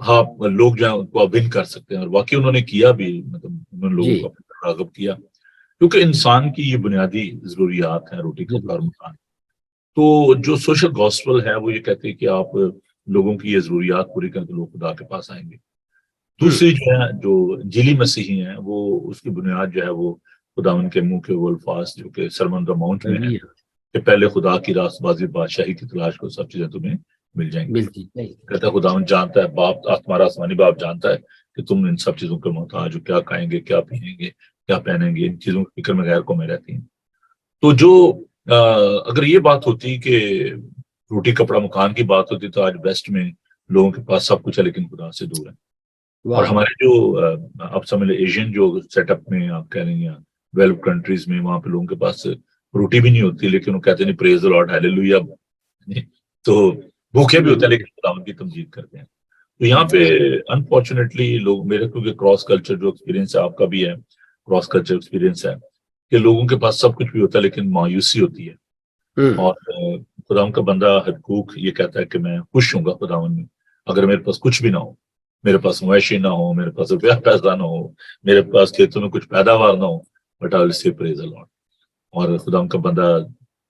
ہاں لوگ جو ہے ان کو ابن کر سکتے ہیں، اور واقعی انہوں نے کیا بھی، مطلب انہوں نے لوگوں جی کو اپنی طرف راغب کیا، کیونکہ انسان کی یہ بنیادی ضروریات ہیں، روٹی ضرور کپڑا اور مکان۔ تو جو سوشل گاسپل ہے وہ یہ کہتے ہیں کہ آپ لوگوں کی یہ ضروریات پوری کریں تو لوگ خدا کے پاس آئیں گے۔ دوسری جو ہے جو انجیلی مسیحی ہیں، وہ اس کی بنیاد جو ہے وہ خداوند کے منہ کے وہ الفاظ جو کہ سرمن آن دی ماؤنٹ میں ہے جی کہ پہلے خدا کی راست بازی بادشاہی کی تلاش کو، سب چیزیں تمہیں مل جائیں گی۔ ملتی ہے کہتا ہے خداوند جانتا ہے، باپ تمہارا آسمانی باپ جانتا ہے کہ تم ان سب چیزوں کے محتاج ہو، کیا کھائیں گے، کیا پیئیں گے، کیا پہنیں گے، ان چیزوں کی فکر میں غیر قومیں رہتی ہیں۔ تو جو اگر یہ بات ہوتی کہ روٹی کپڑا مکان کی بات ہوتی تو آج ویسٹ میں لوگوں کے پاس سب کچھ ہے لیکن خدا سے دور ہے۔ اور واہ ہمارے جو آپ سمجھ لیں ایشین جو سیٹ اپ میں آپ کہہ رہی ہیں ڈیولپ کنٹریز میں، وہاں پہ لوگوں کے پاس روٹی بھی نہیں ہوتی لیکن وہ کہتے ہیں پریز دی لارڈ ہیلیلویا، تو بھوکے بھی ہوتے ہیں لیکن خداوند کی تمجید کرتے ہیں۔ تو یہاں پہ انفارچونیٹلی لوگ، میرے کیونکہ کراس کلچر جو ایکسپیرینس ہے، آپ کا بھی ہے کراس کلچر ایکسپیرینس ہے، کہ لوگوں کے پاس سب کچھ بھی ہوتا ہے لیکن مایوسی ہوتی ہے۔ اور خداوند کا بندہ حقوق یہ کہتا ہے کہ میں خوش ہوں گا خداوند میں اگر میرے پاس کچھ بھی نہ ہو، میرے پاس مویشی نہ ہو، میرے پاس روپیہ پیسہ نہ ہو، میرے پاس کھیتوں میں کچھ پیداوار نہ ہو، بٹ آئی ول سے پریز دی لارڈ۔ اور خداوند کا بندہ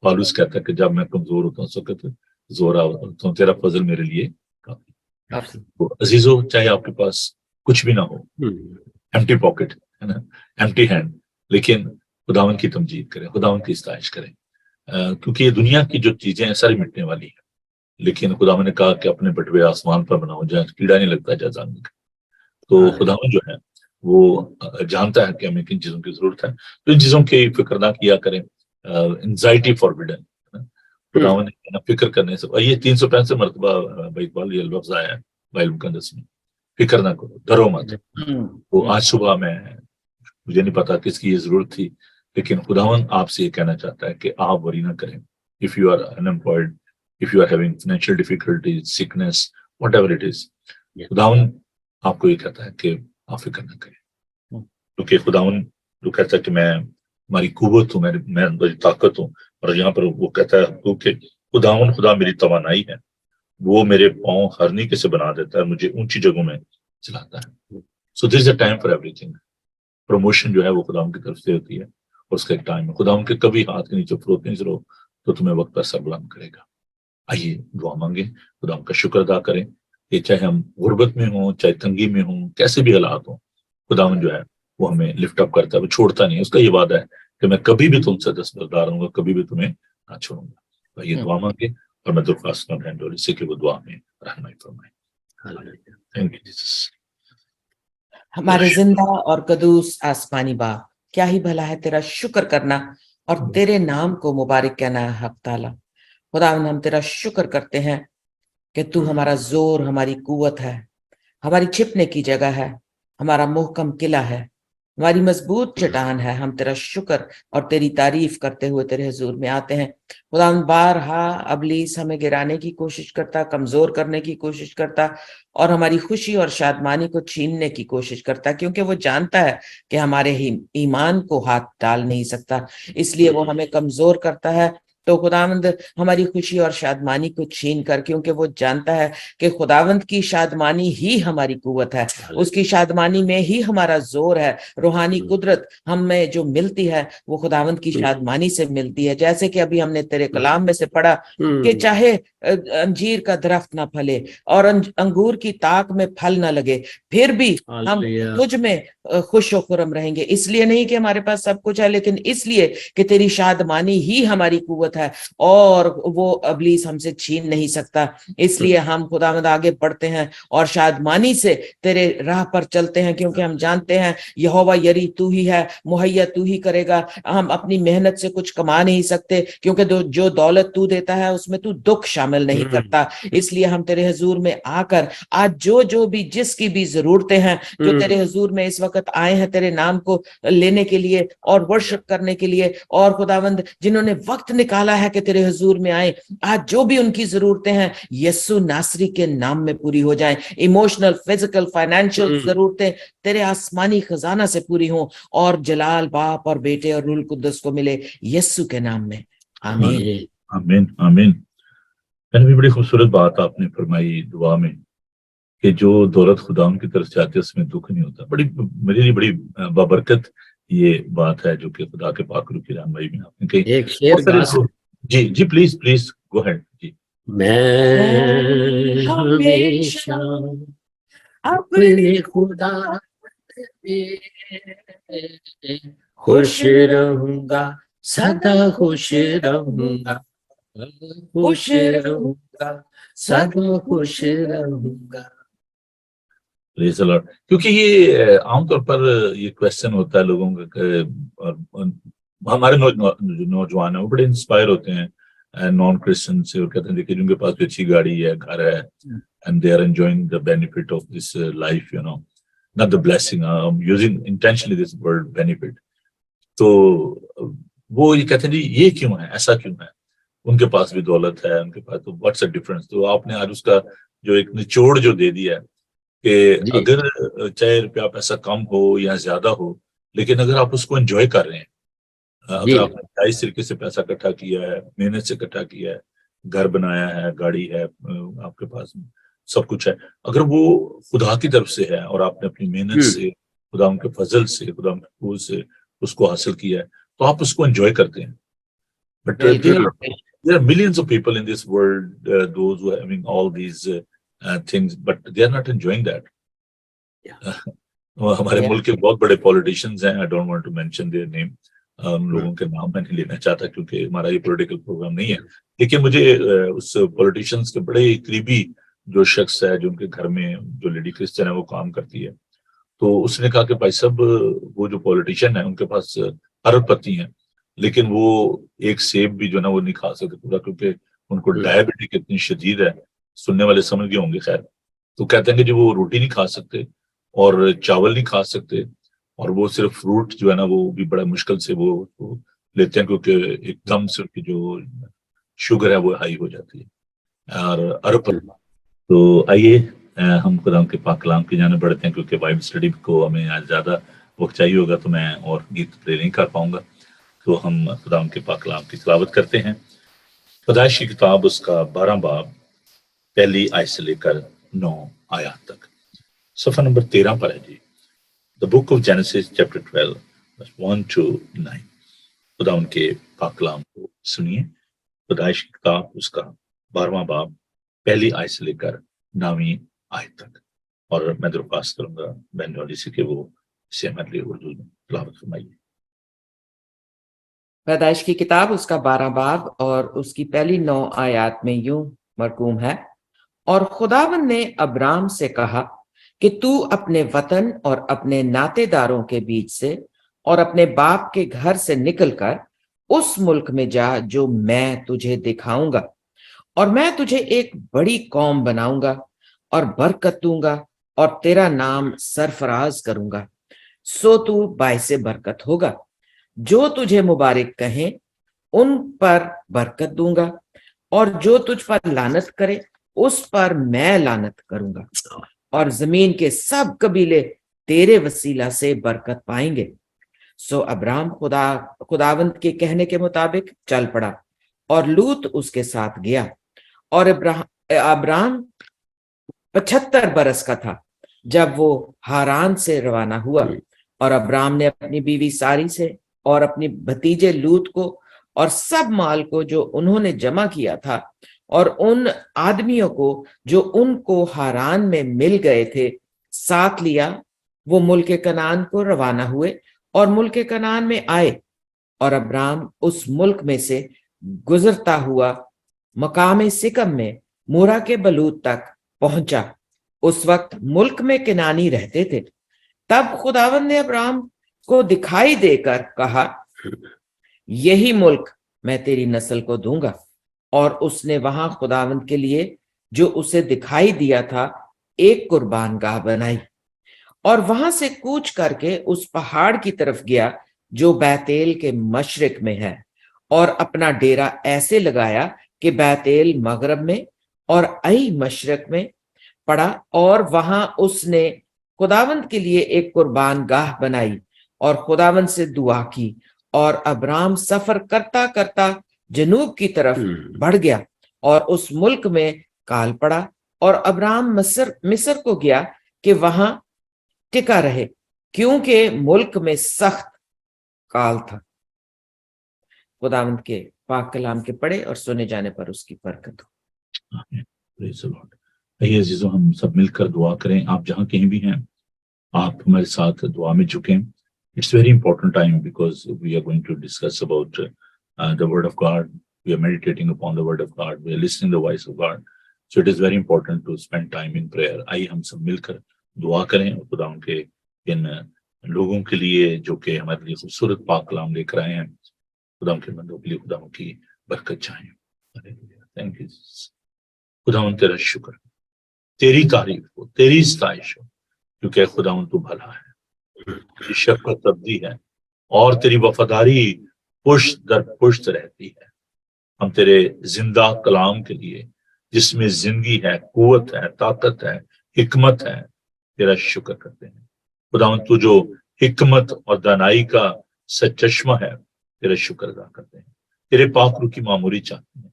پالوس کہتا ہے کہ جب میں کمزور ہوتا ہوں اس وقت زور آتا ہوں، تیرا فضل میرے لیے کافی۔ تو عزیزو، چاہے آپ کے پاس کچھ بھی نہ ہو، ایمٹی پاکٹ ہے نا، ایمٹی ہینڈ، لیکن خداوند کی تمجید کریں، خداوند کی ستائش کریں، کیونکہ یہ دنیا کی جو چیزیں ہیں ساری مٹنے والی ہیں، لیکن خداوند نے کہا کہ اپنے بٹوے آسمان پر بناؤ جہاں کیڑا نہیں لگتا جہاں زنگ۔ تو خداوند جو ہے وہ جانتا ہے کہ ہمیں کن چیزوں کی ضرورت ہے، تو ان چیزوں کی فکر نہ کیا کریں۔ انزائٹی فاربیڈن، خداوند نے فکر کرنے سے، یہ 365 مرتبہ بھائی اقبال یہ لفظ آیا ہے بائبل مقدس میں، فکر نہ کرو، ڈرو مت۔ تو آج صبح میں، مجھے نہیں پتا کس کی یہ ضرورت تھی، لیکن خداوند آپ سے یہ کہنا چاہتا ہے کہ آپ وری نہ کریں۔ if you are unemployed, if you are having financial difficulties, sickness, whatever it is، خداوند آپ کو یہ کہتا ہے کہ آپ فکر نہ کریں، کیونکہ خداوند جو کہتا ہے کہ میں ہماری قوت ہوں، میں میری طاقت ہوں۔ اور یہاں پر وہ کہتا ہے کیونکہ خداوند خدا میری توانائی ہے، وہ میرے پاؤں ہر نیکے سے بنا دیتا ہے، مجھے اونچی جگہوں میں چلاتا ہے۔ So this is a time for ایوری تھنگ۔ پروموشن جو ہے وہ خداوند کی طرف سے ہوتی ہے، اور اس کا ایک ٹائم ہے۔ خداوند کے کبھی ہاتھ کے نیچے فروخت نہیں کرو تو تمہیں وقت پر سربلند کرے گا۔ آئیے دعا مانگیں، خداوند کا شکر ادا کریں کہ چاہے ہم غربت میں ہوں، چاہے تنگی میں ہوں، کیسے بھی حالات ہوں، خداوند جو ہے وہ ہمیں لفٹ اپ کرتا ہے، وہ چھوڑتا نہیں ہے۔ اس کا یہ وعدہ ہے کہ میں کبھی بھی تم سے دستبردار ہوں گا، کبھی بھی تمہیں نہ چھوڑوں گا۔ آئیے دعا مانگیں، اور میں درخواست کروں بہن سے کہ وہ دعا میں رہنمائی فرمائیں۔ Thank you Jesus. ہمارے زندہ اور قدوس آسمانی باپ، کیا ہی بھلا ہے تیرا شکر کرنا اور تیرے نام کو مبارک کہنا ہے حق تعالی۔ خداوند ہم تیرا شکر کرتے ہیں کہ تو ہمارا زور، ہماری قوت ہے، ہماری چھپنے کی جگہ ہے، ہمارا محکم قلعہ ہے، ہماری مضبوط چٹان ہے۔ ہم تیرا شکر اور تیری تعریف کرتے ہوئے تیرے حضور میں آتے ہیں۔ خداوند بارہا ابلیس ہمیں گرانے کی کوشش کرتا، کمزور کرنے کی کوشش کرتا، اور ہماری خوشی اور شادمانی کو چھیننے کی کوشش کرتا، کیونکہ وہ جانتا ہے کہ ہمارے ایمان کو ہاتھ ڈال نہیں سکتا، اس لیے وہ ہمیں کمزور کرتا ہے۔ تو خداوند ہماری خوشی اور شادمانی کو چھین کر، کیونکہ وہ جانتا ہے کہ خداوند کی شادمانی ہی ہماری قوت ہے، اس کی شادمانی میں ہی ہمارا زور ہے۔ روحانی قدرت ہم میں جو ملتی ہے وہ خداوند کی شادمانی سے ملتی ہے، جیسے کہ ابھی ہم نے تیرے کلام میں سے پڑھا کہ چاہے انجیر کا درخت نہ پھلے اور انگور کی تاک میں پھل نہ لگے، پھر بھی ہم تجھ میں خوش و خرم رہیں گے۔ اس لیے نہیں کہ ہمارے پاس سب کچھ ہے، لیکن اس لیے کہ تیری شادمانی ہی ہماری قوت ہے، اور وہ ابلیس ہم سے چھین نہیں سکتا۔ اس لیے ہم خداوند آگے بڑھتے ہیں اور شادمانی سے تیرے راہ پر چلتے ہیں، کیونکہ ہم جانتے ہیں یہوہ یری تو ہی ہے، مہیا تو ہی کرے گا۔ ہم اپنی محنت سے کچھ کما نہیں سکتے، کیونکہ جو دولت تو دیتا ہے اس میں تو دکھ شامل نہیں کرتا۔ اس لیے ہم تیرے حضور میں آ کر آج جو بھی جس کی بھی ضرورتیں ہیں، جو تیرے حضور میں اس وقت آئے ہیں تیرے نام کو لینے کے لیے اور ورشپ کرنے کے لیے، اور خداوند جنہوں نے وقت نکالا ہے کہ تیرے حضور میں آئے، آج جو بھی ان کی ضرورتیں ہیں یسوع ناصری کے نام میں پوری ہو جائیں۔ ایموشنل، فزیکل، فائنینشیل ضرورتیں تیرے آسمانی خزانہ سے پوری ہوں، اور جلال باپ اور بیٹے اور روح القدس کو ملے یسوع کے نام میں، آمین۔ آمین آمین۔ میں نے بھی بڑی خوبصورت بات آپ نے فرمائی دعا میں کہ جو دولت خدا کی طرف سے آتی ہے اس میں دکھ نہیں ہوتا. بڑی میرے لیے بڑی بابرکت یہ بات ہے جو کہ خدا کے پاک روح کی رہنمائی میں آپ نے کہی. ایک شعر گا جی جی پلیز پلیز گو ہیڈ. جی میں ہمیشہ اپنے خدا خوش رہوں گا سدا خوش رہوں گا خوش رہوں گا سدا خوش رہوں گا. پلیز الارڈ. کیونکہ یہ عام طور پر یہ کویشچن ہوتا ہے لوگوں کا اور ہمارے نوجوان ہیں وہ بڑے انسپائر ہوتے ہیں نان کرسچن سے اور کہتے ہیں دیکھیے جن کے پاس اچھی گاڑی ہے گھر ہے and they are enjoying the benefit of this life, you know, not the blessing. I'm using intentionally this word benefit. تو وہ یہ کہتے ہیں جی یہ کیوں ہے ایسا کیوں ہے ان کے پاس بھی دولت ہے ان کے پاس تو what's the difference. تو آپ نے آج اس کا جو ایک نچوڑ جو دے دیا ہے کہ اگر چاہے روپیہ پیسہ کم ہو یا زیادہ ہو لیکن اگر آپ اس کو انجوائے کر رہے ہیں اگر آپ نے جائز طریقے سے پیسہ اکٹھا کیا ہے محنت سے اکٹھا کیا ہے گھر بنایا ہے گاڑی ہے آپ کے پاس سب کچھ ہے اگر وہ خدا کی طرف سے ہے اور آپ نے اپنی محنت سے خدا ان کے فضل سے خدا ان کے پھول سے اس کو حاصل کیا ہے تو آپ اس کو انجوائے کرتے ہیں. But there are millions of people in this world those who are having all these things but they are not enjoying that. ہمارے ملک کے بہت بڑے پولیٹیشینز ہیں. I don't want to mention their name. ان لوگوں کے نام میں نہیں لینا چاہتا کیونکہ ہمارا یہ پولیٹیکل پروگرام نہیں ہے لیکن مجھے اس پولیٹیشینز کے بڑے قریبی جو شخص ہے جو ان کے گھر میں جو لیڈی کرسچن ہے وہ کام کرتی ہے تو اس نے کہا کہ بھائی صاحب وہ جو پولیٹیشین ہے ان کے پاس ارب پتی ہیں لیکن وہ ایک سیب بھی جو نا وہ نہیں کھا سکتے پورا کیونکہ ان کو ڈائبٹک اتنی شدید ہے. سننے والے سمجھ گئے ہوں گے خیر. تو کہتے ہیں کہ جو وہ روٹی نہیں کھا سکتے اور چاول نہیں کھا سکتے اور وہ صرف فروٹ جو ہے نا وہ بھی بڑا مشکل سے وہ لیتے ہیں کیونکہ ایک دم سے ان کی جو شوگر ہے وہ ہائی ہو جاتی ہے اور ارب. تو آئیے ہم خدا کے پاک کلام کی جانب بڑھتے ہیں کیونکہ بائبل اسٹڈی کو ہمیں آج زیادہ وقت چاہیے ہوگا تو میں اور گیت پلے نہیں کر پاؤں گا. تو ہم خدا کے پاک کلام کی تلاوت کرتے ہیں. پیدائش کی کتاب اس کا 12 باب پہلی آیت سے لے کر 9 آیات تک صفحہ نمبر 13 پر ہے جی. The book of Genesis chapter 12 verse 1 to 9. خدا ان کے پاک کلام کو سنیے. پیدائش کی کتاب اس کا 12واں باب پہلی آیت سے لے کر 9ویں آیت تک اور میں درخواست کروں گا بہن جولی سے کہ وہ اسے ہمارے لیے اردو میں تلاوت فرمائیے. پیدائش کی کتاب اس کا 12 باب اور اس کی پہلی 9 آیات میں یوں مرقوم ہے. اور خداوند نے ابرام سے کہا کہ تو اپنے وطن اور اپنے ناطے داروں کے بیچ سے اور اپنے باپ کے گھر سے نکل کر اس ملک میں جا جو میں تجھے دکھاؤں گا اور میں تجھے ایک بڑی قوم بناؤں گا اور برکت دوں گا اور تیرا نام سرفراز کروں گا سو تو باعث برکت ہوگا. جو تجھے مبارک کہیں ان پر برکت دوں گا اور جو تجھ پر لعنت کرے اس پر میں لعنت کروں گا اور زمین کے سب قبیلے تیرے وسیلہ سے برکت پائیں گے. سو ابرام خداوند کے کہنے کے مطابق چل پڑا اور لوط اس کے ساتھ گیا اور ابرام 75 برس کا تھا جب وہ ہاران سے روانہ ہوا. اور ابرام نے اپنی بیوی ساری سے اور اپنی بھتیجے لوط کو اور سب مال کو جو انہوں نے جمع کیا تھا اور ان آدمیوں کو جو ان کو ہاران میں مل گئے تھے ساتھ لیا. وہ ملک کنعان کو روانہ ہوئے اور ملک کنعان میں آئے اور ابرام اس ملک میں سے گزرتا ہوا مقام سکم میں مورا کے بلوت تک پہنچا. اس وقت ملک میں کنانی رہتے تھے. تب خداوند نے ابرام کو دکھائی دے کر کہا یہی ملک میں تیری نسل کو دوں گا. اور اس نے وہاں خداوند کے لیے جو اسے دکھائی دیا تھا ایک قربان گاہ بنائی اور وہاں سے کوچ کر کے اس پہاڑ کی طرف گیا جو بیتیل کے مشرق میں ہے اور اپنا ڈیرا ایسے لگایا کہ بیتیل مغرب میں اور ای مشرق میں پڑا اور وہاں اس نے خداوند کے لیے ایک قربان گاہ بنائی اور خداوند سے دعا کی. اور ابرام سفر کرتا کرتا جنوب کی طرف بڑھ گیا اور اس ملک میں کال پڑا اور ابراہم مصر کو گیا کہ وہاں ٹکا رہے کیونکہ ملک میں سخت کال تھا۔ خداوند کے پاک کلام کے پڑھے اور سنے جانے پر اس کی برکت ہو۔ Praise the Lord۔ آئیے عزیزوں، ہم سب مل کر دعا کریں۔ آپ جہاں کہیں بھی ہیں، آپ ہمارے ساتھ دعا میں جھکیں۔ It's very important time because we are going to discuss about the word of God. We are meditating upon the word of God. We are listening the voice of God. So it is very important to spend time in prayer. آئیے ہم سب مل کر دعا کریں اور خدا ان کے ان لوگوں کے لیے جو کہ ہمارے لیے خوبصورت پاک کلام لے کر آئے ہیں، خدا ان کے بندوں کے لیے خدا ان کی برکت چاہیں۔ تھینک یو خدا ان تیرا شکر، تیری تعریف ہو، تیری ستائش ہو، کیونکہ خدا ان تو بھلا ہے، تیری شفقت ابدی ہے اور تیری وفاداری پشت در پشت رہتی ہے۔ ہم تیرے زندہ کلام کے لیے جس میں زندگی ہے، قوت ہے، طاقت ہے، حکمت ہے، تیرا شکر کرتے ہیں۔ خداوند تو جو حکمت اور دانائی کا سچشمہ ہے، تیرا شکر ادا کرتے ہیں، تیرے پاک روح کی معموری چاہتے ہیں۔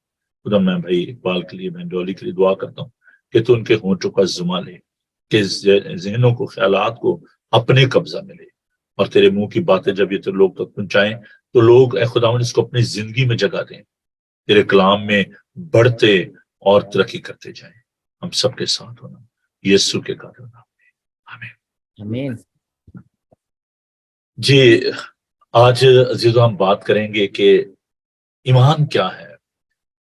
خدا میں بھائی اقبال کے لیے، بہن ڈولی کے لیے دعا کرتا ہوں کہ تو ان کے ہونٹوں کا زما لے، کہ ذہنوں کو، خیالات کو اپنے قبضہ میں لے، اور تیرے منہ کی باتیں جب یہ تیرے لوگ تک پہنچائیں تو لوگ اے خداوند اس کو اپنی زندگی میں جگہ دیں، تیرے کلام میں بڑھتے اور ترقی کرتے جائیں۔ ہم سب کے ساتھ ہونا یسوع کے قادر نام میں، آمین۔ آمین۔ جی، آج عزیزو ہم بات کریں گے کہ ایمان کیا ہے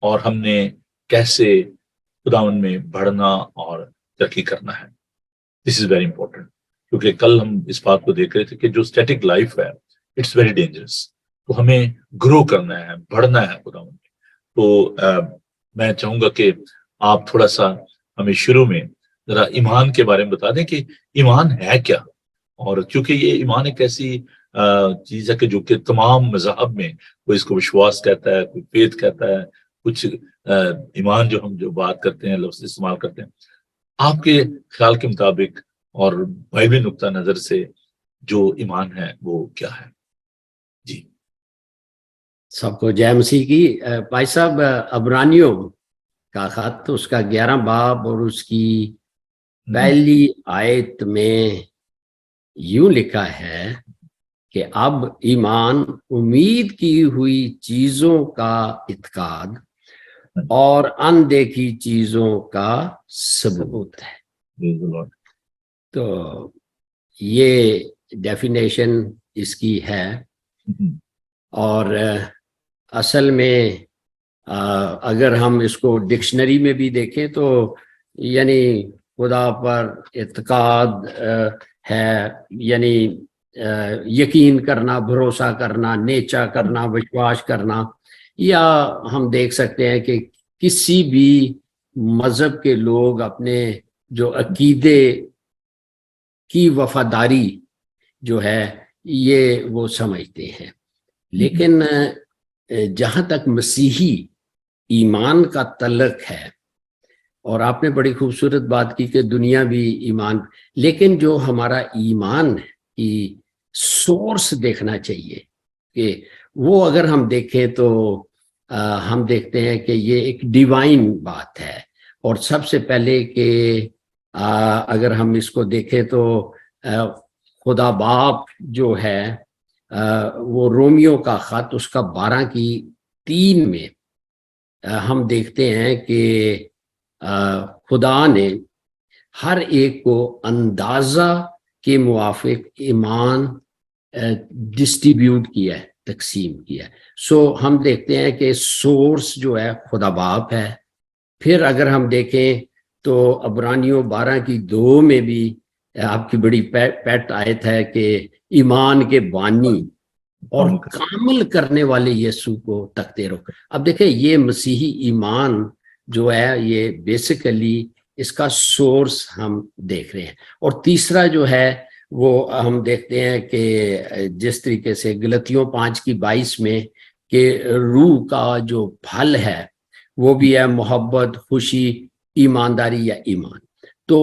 اور ہم نے کیسے خداوند میں بڑھنا اور ترقی کرنا ہے۔ دس از ویری امپورٹنٹ، کیونکہ کل ہم اس بات کو دیکھ رہے تھے کہ جو اسٹیٹک لائف ہے اٹس ویری ڈینجرس، تو ہمیں گرو کرنا ہے، بڑھنا ہے خداوند میں۔ تو میں چاہوں گا کہ آپ تھوڑا سا ہمیں شروع میں ذرا ایمان کے بارے میں بتا دیں کہ ایمان ہے کیا، اور کیونکہ یہ ایمان ایک ایسی چیز ہے کہ جو کہ تمام مذاہب میں کوئی اس کو وشواس کہتا ہے، کوئی فیتھ کہتا ہے، کچھ ایمان جو ہم جو بات کرتے ہیں، لفظ استعمال کرتے ہیں۔ آپ کے خیال کے مطابق اور بائبلی نقطہ نظر سے جو ایمان ہے وہ کیا ہے؟ جی، سب کو جے مسیح کی۔ بھائی صاحب، عبرانیوں کا خط اس کا 11 باب اور اس کی پہلی آیت میں یوں لکھا ہے کہ اب ایمان امید کی ہوئی چیزوں کا اعتقاد اور اندیکھی چیزوں کا ثبوت ہے۔ تو یہ ڈیفینیشن اس کی ہے، اور اصل میں اگر ہم اس کو ڈکشنری میں بھی دیکھیں تو یعنی خدا پر اعتقاد ہے، یعنی یقین کرنا، بھروسہ کرنا، نیچا کرنا، وشواس کرنا، یا ہم دیکھ سکتے ہیں کہ کسی بھی مذہب کے لوگ اپنے جو عقیدے کی وفاداری جو ہے یہ وہ سمجھتے ہیں۔ لیکن جہاں تک مسیحی ایمان کا تعلق ہے، اور آپ نے بڑی خوبصورت بات کی کہ دنیا بھی ایمان، لیکن جو ہمارا ایمان کی سورس دیکھنا چاہیے کہ وہ اگر ہم دیکھیں تو ہم دیکھتے ہیں کہ یہ ایک ڈیوائن بات ہے۔ اور سب سے پہلے کہ اگر ہم اس کو دیکھیں تو خدا باپ جو ہے وہ رومیو کا خط اس کا 12:3 میں ہم دیکھتے ہیں کہ خدا نے ہر ایک کو اندازہ کے موافق ایمان ڈسٹریبیوٹ کیا ہے، تقسیم کیا ہے۔ سو ہم دیکھتے ہیں کہ سورس جو ہے خدا باپ ہے۔ پھر اگر ہم دیکھیں تو عبرانیوں 12:2 میں بھی آپ کی بڑی پیٹ آیت ہے کہ ایمان کے بانی اور کامل کرنے والے یسوع کو تکتے رہو۔ اب دیکھیں یہ مسیحی ایمان جو ہے یہ بیسیکلی اس کا سورس ہم دیکھ رہے ہیں۔ اور تیسرا جو ہے وہ ہم دیکھتے ہیں کہ جس طریقے سے غلطیوں 5:22 میں کہ روح کا جو پھل ہے وہ بھی ہے محبت، خوشی، ایمانداری یا ایمان۔ تو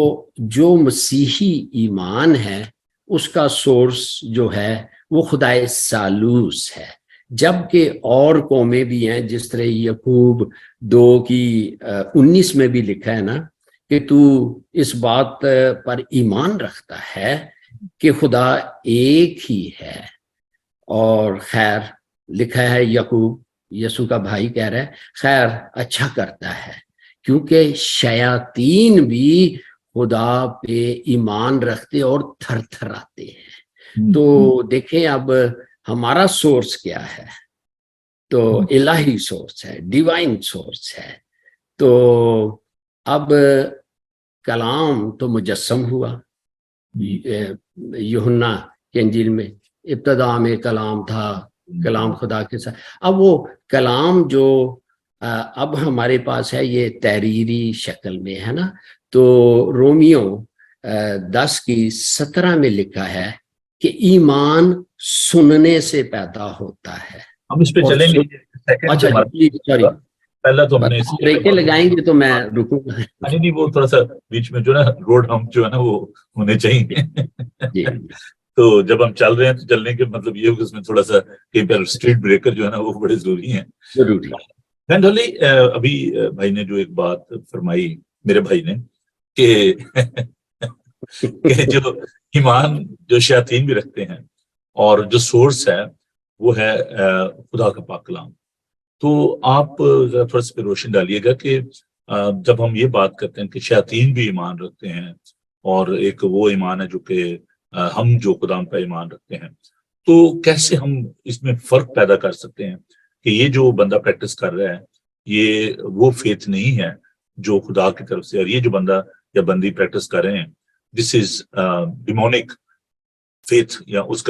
جو مسیحی ایمان ہے اس کا سورس جو ہے وہ خدائے ثالوث ہے، جبکہ اور قومیں بھی ہیں، جس طرح یعقوب 2:19 میں بھی لکھا ہے نا کہ تو اس بات پر ایمان رکھتا ہے کہ خدا ایک ہی ہے. اور خیر لکھا ہے یعقوب یسوع کا بھائی کہہ رہا ہے خیر اچھا کرتا ہے کیونکہ شیاطین بھی خدا پہ ایمان رکھتے اور تھر تھر آتے ہیں. تو دیکھیں اب ہمارا سورس کیا ہے؟ تو الہی سورس ہے, ڈیوائن سورس ہے. تو اب کلام تو مجسم ہوا یوحنا کی انجیل میں, ابتدا میں کلام تھا, کلام خدا کے ساتھ. اب وہ کلام جو اب ہمارے پاس ہے یہ تحریری شکل میں ہے نا. تو رومیو 10:17 میں لکھا ہے کہ ایمان سننے سے پیدا ہوتا ہے. ہم اس پہ چلیں گے. اچھا سوری, پہلا تو ہم نے بریکیں لگائیں گے تو میں رکوں گا. نہیں, وہ تھوڑا سا بیچ میں جو نا روڈ ہم جو ہے نا وہ ہونے چاہیے. تو جب ہم چل رہے ہیں تو چلنے کے مطلب یہ ہوگا اس میں تھوڑا سا کہیں پہ اسٹریٹ بریکر جو ہے نا وہ بڑے ضروری ہیں. ضروری. ابھی بھائی نے جو ایک بات فرمائی, میرے بھائی نے, کہ جو ایمان جو شیاطین بھی رکھتے ہیں اور جو سورس ہے وہ ہے خدا کا پاک کلام. تو آپ تھوڑا سا پہ روشن ڈالیے گا کہ جب ہم یہ بات کرتے ہیں کہ شیاطین بھی ایمان رکھتے ہیں اور ایک وہ ایمان ہے جو کہ ہم جو خدا پہ ایمان رکھتے ہیں, تو کیسے ہم اس میں فرق پیدا کر سکتے ہیں کہ یہ جو بندہ پریکٹس کر رہا ہے یہ وہ فیتھ نہیں ہے جو خدا کی طرف سے, اور یہ جو بندہ یا بندی پریکٹس کر رہے ہیں دس از ڈیمونک فیتھ, یا اس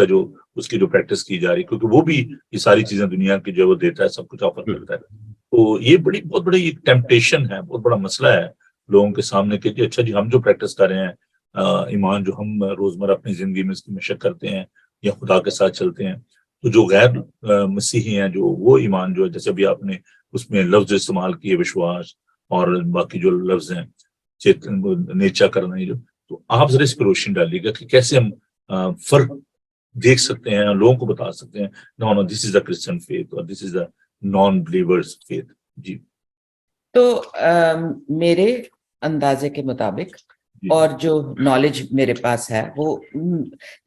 کی جو پریکٹس کی جا رہی, کیونکہ وہ بھی یہ ساری چیزیں دنیا کی جو وہ دیتا ہے سب کچھ آفر کرتا ہے. تو یہ بہت بڑی ایک ٹیمپٹیشن ہے, بہت بڑا مسئلہ ہے لوگوں کے سامنے کہ اچھا جی ہم جو پریکٹس کر رہے ہیں ایمان جو ہم روزمرہ اپنی زندگی میں اس کی مشق کرتے ہیں یا خدا کے ساتھ چلتے ہیں, تو جو غیر مسیحی ہیں جو وہ ایمان جو ہے جیسے بھی آپ نے اس میں لفظ استعمال کیے وشواس اور باقی جو لفظ ہیں نیچا کرنا, جو تو آپ ذرا اس پہ روشن ڈالیے گا کہ کیسے ہم فرق دیکھ سکتے ہیں, لوگوں کو بتا سکتے ہیں نو دس از دا کرسچن فیتھ اور دس از دا نان بلیورز فیتھ. جی تو میرے اندازے کے مطابق اور جو نالج میرے پاس ہے وہ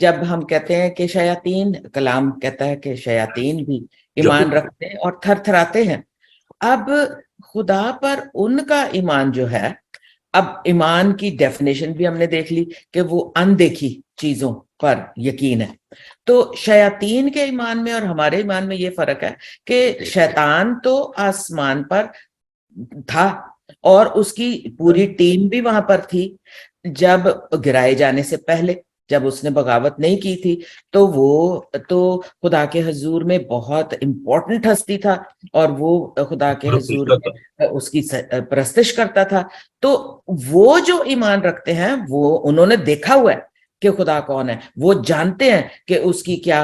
جب ہم کہتے ہیں کہ شیاطین, کلام کہتا ہے کہ شیاطین بھی ایمان رکھتے ہیں اور تھر تھراتے ہیں. اب خدا پر ان کا ایمان جو ہے, اب ایمان کی ڈیفینیشن بھی ہم نے دیکھ لی کہ وہ اندیکھی چیزوں پر یقین ہے. تو شیاطین کے ایمان میں اور ہمارے ایمان میں یہ فرق ہے کہ شیطان تو آسمان پر تھا اور اس کی پوری ٹیم بھی وہاں پر تھی جب گرائے جانے سے پہلے, جب اس نے بغاوت نہیں کی تھی. تو وہ تو خدا کے حضور میں بہت امپورٹنٹ ہستی تھا اور وہ خدا کے حضور میں اس کی پرستش کرتا تھا. تو وہ جو ایمان رکھتے ہیں وہ انہوں نے دیکھا ہوا ہے کہ خدا کون ہے, وہ جانتے ہیں کہ اس کی کیا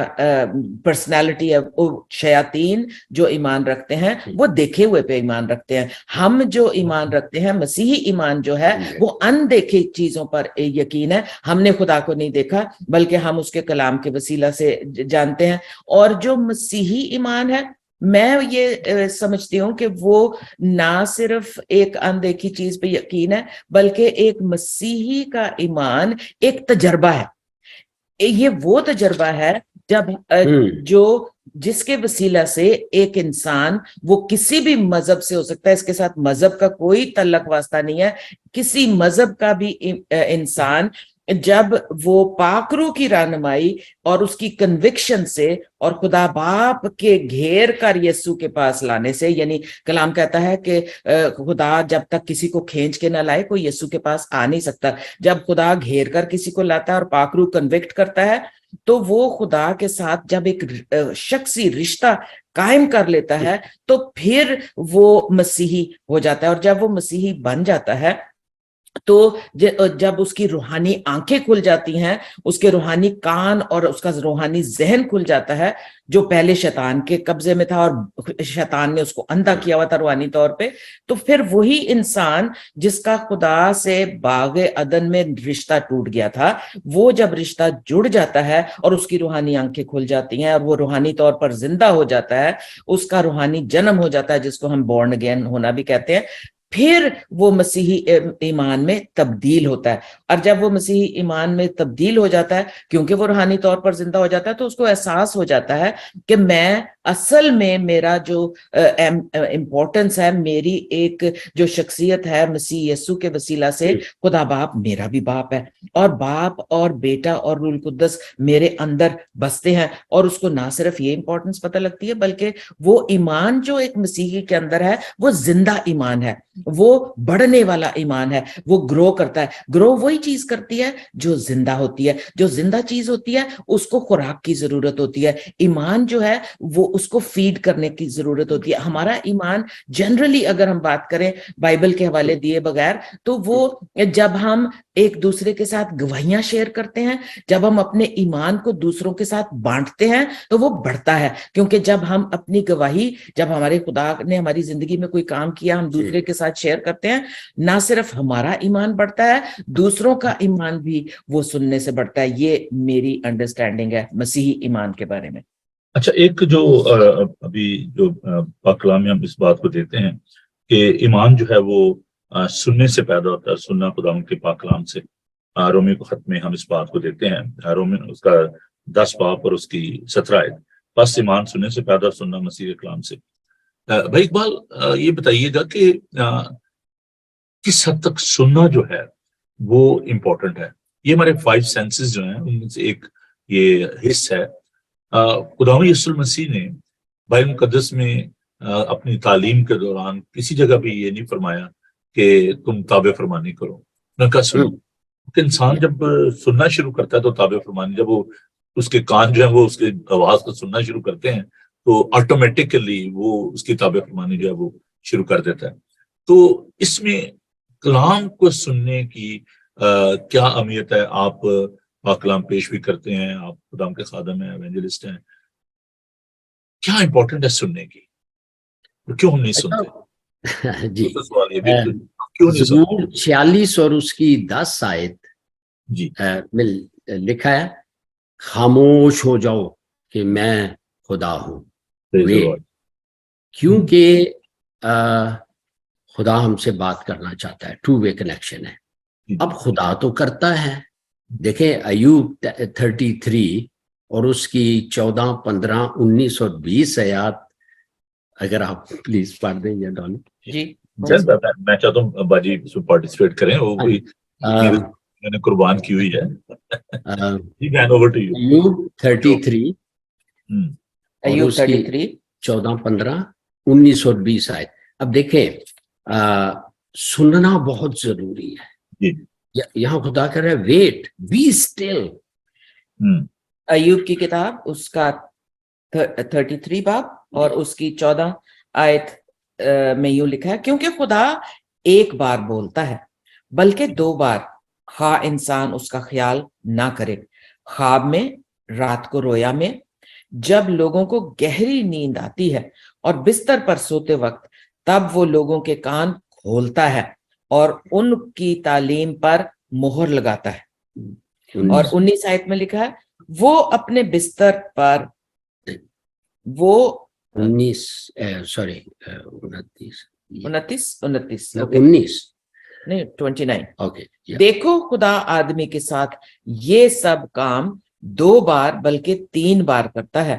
پرسنالٹی ہے. شیاطین جو ایمان رکھتے ہیں وہ دیکھے ہوئے پہ ایمان رکھتے ہیں. ہم جو ایمان رکھتے ہیں مسیحی ایمان جو ہے وہ اندیکھی چیزوں پر یقین ہے. ہم نے خدا کو نہیں دیکھا بلکہ ہم اس کے کلام کے وسیلہ سے جانتے ہیں. اور جو مسیحی ایمان ہے میں یہ سمجھتی ہوں کہ وہ نہ صرف ایک اندیکھی چیز پہ یقین ہے بلکہ ایک مسیحی کا ایمان ایک تجربہ ہے. یہ وہ تجربہ ہے جب جو جس کے وسیلہ سے ایک انسان, وہ کسی بھی مذہب سے ہو سکتا ہے, اس کے ساتھ مذہب کا کوئی تعلق واسطہ نہیں ہے, کسی مذہب کا بھی انسان جب وہ پاک روح کی رہنمائی اور اس کی کنوکشن سے اور خدا باپ کے گھیر کر یسوع کے پاس لانے سے, یعنی کلام کہتا ہے کہ خدا جب تک کسی کو کھینچ کے نہ لائے کوئی یسوع کے پاس آ نہیں سکتا. جب خدا گھیر کر کسی کو لاتا ہے اور پاک روح کنوکٹ کرتا ہے تو وہ خدا کے ساتھ جب ایک شخصی رشتہ قائم کر لیتا ہے تو پھر وہ مسیحی ہو جاتا ہے. اور جب وہ مسیحی بن جاتا ہے تو جب اس کی روحانی آنکھیں کھل جاتی ہیں, اس کے روحانی کان اور اس کا روحانی ذہن کھل جاتا ہے جو پہلے شیطان کے قبضے میں تھا اور شیطان نے اس کو اندھا کیا ہوا تھا روحانی طور پہ, تو پھر وہی انسان جس کا خدا سے باغ عدن میں رشتہ ٹوٹ گیا تھا, وہ جب رشتہ جڑ جاتا ہے اور اس کی روحانی آنکھیں کھل جاتی ہیں اور وہ روحانی طور پر زندہ ہو جاتا ہے, اس کا روحانی جنم ہو جاتا ہے جس کو ہم بورن اگین ہونا بھی کہتے ہیں, پھر وہ مسیحی ایمان میں تبدیل ہوتا ہے. اور جب وہ مسیحی ایمان میں تبدیل ہو جاتا ہے کیونکہ وہ روحانی طور پر زندہ ہو جاتا ہے تو اس کو احساس ہو جاتا ہے کہ میں اصل میں میرا جو امپورٹنس ہے, میری ایک جو شخصیت ہے مسیح یسوع کے وسیلہ سے, خدا باپ میرا بھی باپ ہے اور باپ اور بیٹا اور روح القدس میرے اندر بستے ہیں. اور اس کو نہ صرف یہ امپورٹنس پتہ لگتی ہے بلکہ وہ ایمان جو ایک مسیحی کے اندر ہے وہ زندہ ایمان ہے, وہ بڑھنے والا ایمان ہے, وہ گرو کرتا ہے. گرو وہی چیز کرتی ہے جو زندہ ہوتی ہے. جو زندہ چیز ہوتی ہے اس کو خوراک کی ضرورت ہوتی ہے. ایمان جو ہے وہ اس کو فیڈ کرنے کی ضرورت ہوتی ہے. ہمارا ایمان جنرلی اگر ہم بات کریں بائبل کے حوالے دیے بغیر تو وہ جب ہم ایک دوسرے کے ساتھ گواہیاں شیئر کرتے ہیں, جب ہم اپنے ایمان کو دوسروں کے ساتھ بانٹتے ہیں تو وہ بڑھتا ہے. کیونکہ جب ہم اپنی گواہی, جب ہمارے خدا نے ہماری زندگی میں کوئی کام کیا ہم دوسرے کے ساتھ شیئر کرتے ہیں, نہ صرف ہمارا ایمان بڑھتا ہے دوسروں کا ایمان بھی وہ سننے سے بڑھتا ہے. یہ میری انڈرسٹینڈنگ ہے مسیحی ایمان کے بارے میں. اچھا, ایک جو ابھی جو پاک کلام میں ہم اس بات کو دیتے ہیں کہ ایمان جو ہے وہ سننے سے پیدا ہوتا ہے, سننا خدا کے پاک کلام سے. رومی کو خط میں ہم اس بات کو دیتے ہیں, رومی اس کا 10 باب اور اس کی 17 آیت, بس ایمان سننے سے پیدا, سننا مسیح کے کلام سے. بھائی اقبال یہ بتائیے گا کہ کس حد تک سننا جو ہے وہ امپورٹنٹ ہے؟ یہ ہمارے 5 سینسز جو ہیں ان میں سے ایک یہ حص ہے. خداوند یسوع مسیح نے بائبل مقدس میں اپنی تعلیم کے دوران کسی جگہ بھی یہ نہیں فرمایا کہ تم تابع فرمانی کرو, نہ کہا سنو. کہ انسان جب سننا شروع کرتا ہے تو تابع فرمانی, جب وہ اس کے کان جو ہیں وہ اس کے آواز کو سننا شروع کرتے ہیں تو آٹومیٹکلی وہ اس کی تابع فرمانی جو ہے وہ شروع کر دیتا ہے. تو اس میں کلام کو سننے کی کیا اہمیت ہے؟ آپ پاک کلام پیش بھی کرتے ہیں, آپ خدام کے خادم ہیں, ایونجلسٹ ہیں, کیا امپورٹنٹ ہے سننے کی, کیوں ہم نہیں سنتے؟ جی, سوال یہ بھی کیوں نہیں زبور سنتے؟ 46 اور اس کی 10 آیت جی میں لکھا ہے, خاموش ہو جاؤ کہ میں خدا ہوں. کیونکہ خدا ہم سے بات کرنا چاہتا ہے, ٹو وے کنیکشن ہے. اب خدا تو کرتا ہے. دیکھیں ایوب 33 اور اس کی 14, 15, 19 اور 20 آیات اگر آپ پلیز پڑھ دیں یا ڈالیں. جی میں چاہتا ہوں باجی اس میں پارٹیسپیٹ کریں, وہ کوئی میں نے قربان کی ہوئی ہے. ایوب 33 اور اس کی 14, 15, 19 اور 20 آیت. اب دیکھیں سننا بہت ضروری ہے. یہاں خدا کہہ رہا ہے ویٹ, بی اسٹل. ایوب کی کتاب اس کا 33 باب اور اس کی 14 آیت میں یوں لکھا ہے, کیونکہ خدا ایک بار بولتا ہے بلکہ 2 بار, خواہ انسان اس کا خیال نہ کرے. خواب میں, رات کو رویا میں, جب لوگوں کو گہری نیند آتی ہے اور بستر پر سوتے وقت, تب وہ لوگوں کے کان کھولتا ہے اور ان کی تعلیم پر مہر لگاتا ہے. اور 19 آیت میں لکھا ہے وہ اپنے بستر پر, وہ 29 نہیں 29. اوکے, دیکھو خدا آدمی کے ساتھ یہ سب کام 2 بار بلکہ 3 بار کرتا ہے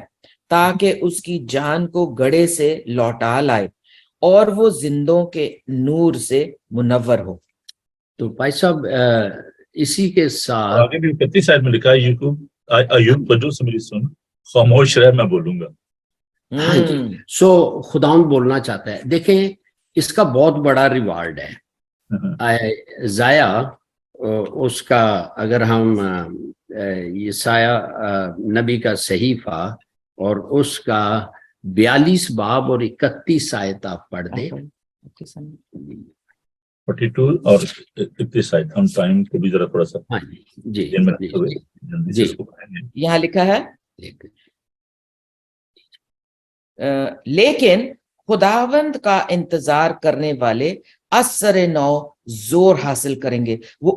تاکہ اس کی جان کو گڑھے سے لوٹا لائے اور وہ زندوں کے نور سے منور ہو. تو بھائی صاحب اسی کے ساتھ 31 آیت میں لکھا ہے ایوب توجہ سے میری سن, خاموش رہ میں بولوں گا. ہاں جی, سو خداوند بولنا چاہتا ہے. دیکھیں اس کا بہت بڑا ریوارڈ ہے. ضائع اس کا اگر ہم یسایہ نبی کا صحیفہ اور اس کا 42 باب اور 31 آیت آپ پڑھ دیں. 42 اور 31 آیت, ہم ٹائم کو بھی ذرا تھوڑا سا جی جلدی سے اس کو پڑھیں گے. یہاں لکھا ہے لیکن خداوند کا انتظار کرنے والے اثر نو زور حاصل کریں گے, وہ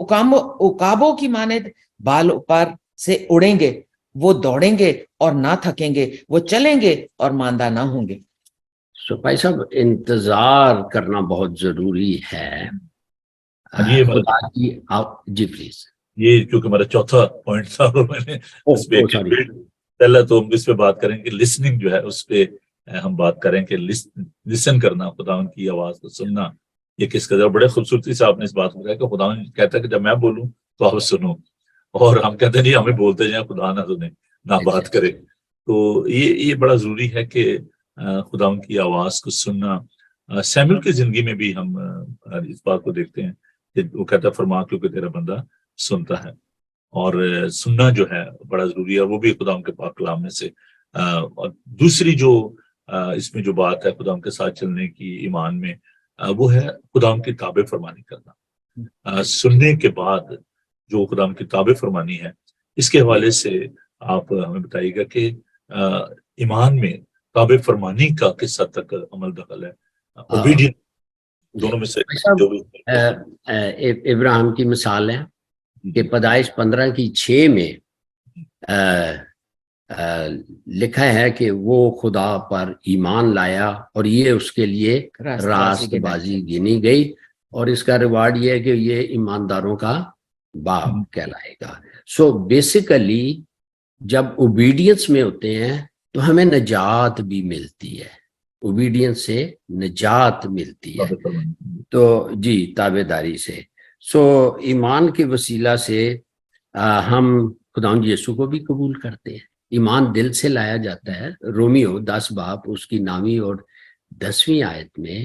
عقابوں کی مانند بالوں پر سے اڑیں گے, وہ دوڑیں گے اور نہ تھکیں گے, وہ چلیں گے اور ماندہ نہ ہوں گے. سو بھائی صاحب انتظار کرنا بہت ضروری ہے یہ خدا کی جی پلیز یہ چونکہ میرا چوتھا پوائنٹ تھا اور میں نے اس پہ سوری پہلا تو ہم اس پہ بات کریں کہ لسننگ جو ہے اس پہ ہم بات کریں کہ لسن کرنا، خداوند کی آواز کو سننا، یہ کس قدر بڑے خوبصورتی سے آپ نے اس بات کو کہا کہ خداوند کہتا ہے کہ جب میں بولوں تو آپ سنو، اور ہم کہتے ہیں نہیں ہمیں بولتے جائیں خدا نہ سنے نہ بات کرے. تو یہ بڑا ضروری ہے کہ خداوند کی آواز کو سننا. سیموئیل کی زندگی میں بھی ہم اس بات کو دیکھتے ہیں کہ وہ کہتا ہے فرما کیونکہ تیرا بندہ سنتا ہے، اور سننا جو ہے بڑا ضروری ہے، اور وہ بھی خداوند کے پاک کلام میں سے. اور دوسری جو اس میں جو بات ہے خداوند کے ساتھ چلنے کی ایمان میں، وہ ہے خداوند کی تابع فرمانی کرنا. سننے کے بعد جو خداوند کی تابع فرمانی ہے، اس کے حوالے سے آپ ہمیں بتائیے گا کہ ایمان میں تابع فرمانی کا کس حد تک عمل دخل ہے، اوبیڈینس دونوں میں سے جو بھی. ابراہیم کی مثال ہے کہ پیدائش 15:6 میں لکھا ہے کہ وہ خدا پر ایمان لایا اور یہ اس کے لیے راست بازی گنی گئی، اور اس کا ریوارڈ یہ ہے کہ یہ ایمانداروں کا باپ کہلائے گا. سو بیسیکلی جب اوبیڈینس میں ہوتے ہیں تو ہمیں نجات بھی ملتی ہے، اوبیڈینس سے نجات ملتی ہے. تو جی تابع داری سے. سو ایمان کے وسیلہ سے ہم خداوند یسوع کو بھی قبول کرتے ہیں. ایمان دل سے لایا جاتا ہے. رومیو 10 باب اس کی 9ویں اور 10ویں آیت میں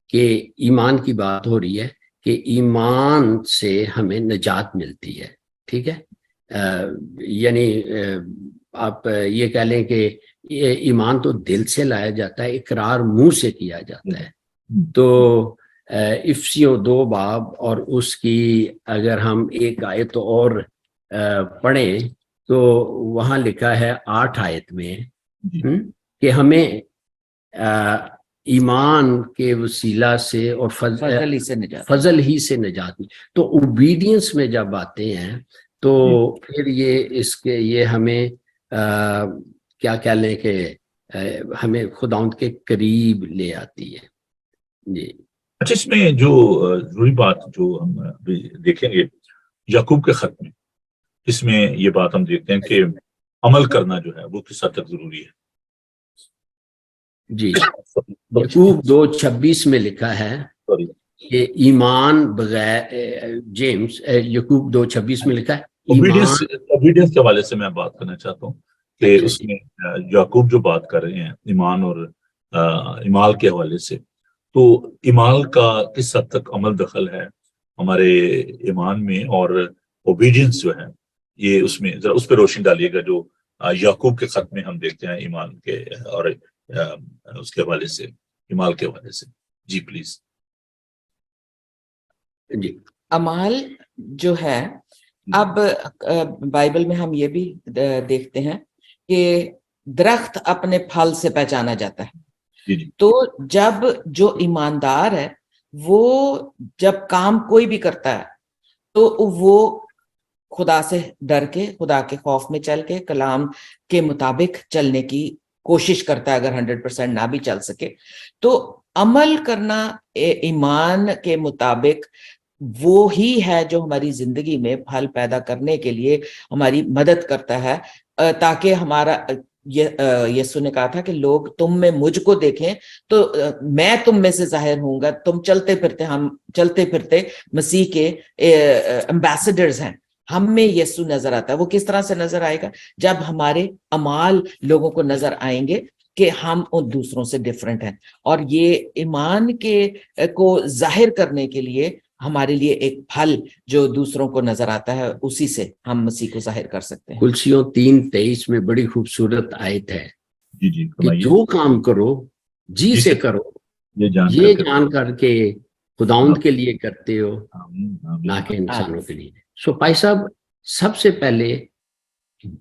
کہ ایمان کی بات ہو رہی ہے کہ ایمان سے ہمیں نجات ملتی ہے. ٹھیک ہے، یعنی آپ یہ کہہ لیں کہ ایمان تو دل سے لایا جاتا ہے، اقرار منہ سے کیا جاتا ہے. تو افسیوں 2 باب اور اس کی اگر ہم ایک آیت اور پڑھیں تو وہاں لکھا ہے 8 آیت میں کہ ہمیں ایمان کے وسیلہ سے اور فضل ہی سے نجات میں. تو اوبیڈینس میں جب آتے ہیں تو پھر یہ ہمیں کیا کہہ لیں کہ ہمیں خداوند کے قریب لے آتی ہے. جی اچھا، اس میں جو ضروری بات جو ہم ابھی دیکھیں گے یعقوب کے خط میں، اس میں یہ بات ہم دیکھتے ہیں کہ عمل کرنا جو ہے وہ کس حد تک ضروری ہے. جی یعقوب 2:26 میں لکھا ہے کہ ایمان بغیر جیمز یعقوب 2:26 میں لکھا ہے اوبیڈینس کے حوالے سے میں بات کرنا چاہتا ہوں کہ اس میں یعقوب جو بات کر رہے ہیں ایمان اور ایمال کے حوالے سے، تو ایمال کا کس حد تک عمل دخل ہے ہمارے ایمان میں، اور اوبیڈینس جو ہے یہ اس میں ذرا اس پہ روشنی ڈالیے گا جو یعقوب کے خط میں ہم دیکھتے ہیں ایمان کے اور اس کے حوالے سے، ایمال کے حوالے سے. جی پلیز. جی امال جو ہے، اب بائبل میں ہم یہ بھی دیکھتے ہیں کہ درخت اپنے پھل سے پہچانا جاتا ہے. تو جب جو ایماندار ہے وہ جب کام کوئی بھی کرتا ہے تو وہ خدا سے ڈر کے، خدا کے خوف میں چل کے، کلام کے مطابق چلنے کی کوشش کرتا ہے. اگر 100% نہ بھی چل سکے تو عمل کرنا ایمان کے مطابق وہ ہی ہے جو ہماری زندگی میں پھل پیدا کرنے کے لیے ہماری مدد کرتا ہے، تاکہ ہمارا یسوع نے کہا تھا کہ لوگ تم میں مجھ کو دیکھیں تو میں تم میں سے ظاہر ہوں گا. تم ہم چلتے پھرتے مسیح کے ایمبیسڈرز ہیں. ہم میں یسوع نظر آتا ہے. وہ کس طرح سے نظر آئے گا؟ جب ہمارے اعمال لوگوں کو نظر آئیں گے کہ ہم ان دوسروں سے ڈیفرنٹ ہیں. اور یہ ایمان کے کو ظاہر کرنے کے لیے ہمارے لیے ایک پھل جو دوسروں کو نظر آتا ہے، اسی سے ہم مسیح کو ظاہر کر سکتے ہیں. کلسیوں 3:23 میں بڑی خوبصورت آیت ہے کہ جو کام کرو جی سے کرو، یہ جان کر کے خداوند کے لیے کرتے ہو نہ کہ انسانوں کے لیے. سو بھائی صاحب، سب سے پہلے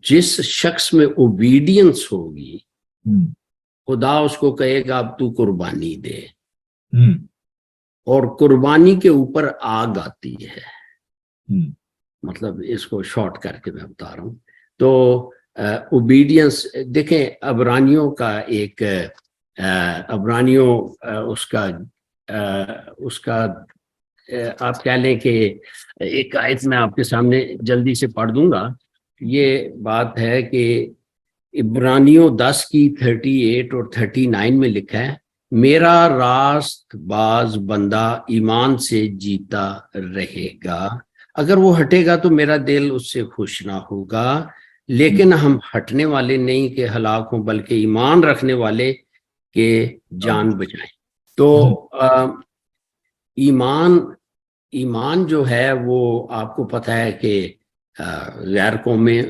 جس شخص میں اوبیڈینس ہوگی خدا اس کو کہے گا اب تو قربانی دے، اور قربانی کے اوپر آگ آتی ہے. مطلب اس کو شارٹ کر کے میں بتا رہا ہوں. تو اوبیڈینس دیکھیں، عبرانیوں کا ایک عبرانیوں اس کا آپ کہہ لیں کہ ایک آیت میں آپ کے سامنے جلدی سے پڑھ دوں گا. یہ بات ہے کہ عبرانیوں 10 کی 38 اور 39 میں لکھا ہے, میرا راست باز بندہ ایمان سے جیتا رہے گا, اگر وہ ہٹے گا تو میرا دل اس سے خوش نہ ہوگا, لیکن ہم ہٹنے والے نہیں کہ ہلاک ہوں بلکہ ایمان رکھنے والے کے جان بچائیں. تو ایمان جو ہے وہ آپ کو پتہ ہے کہ غیر قومیں,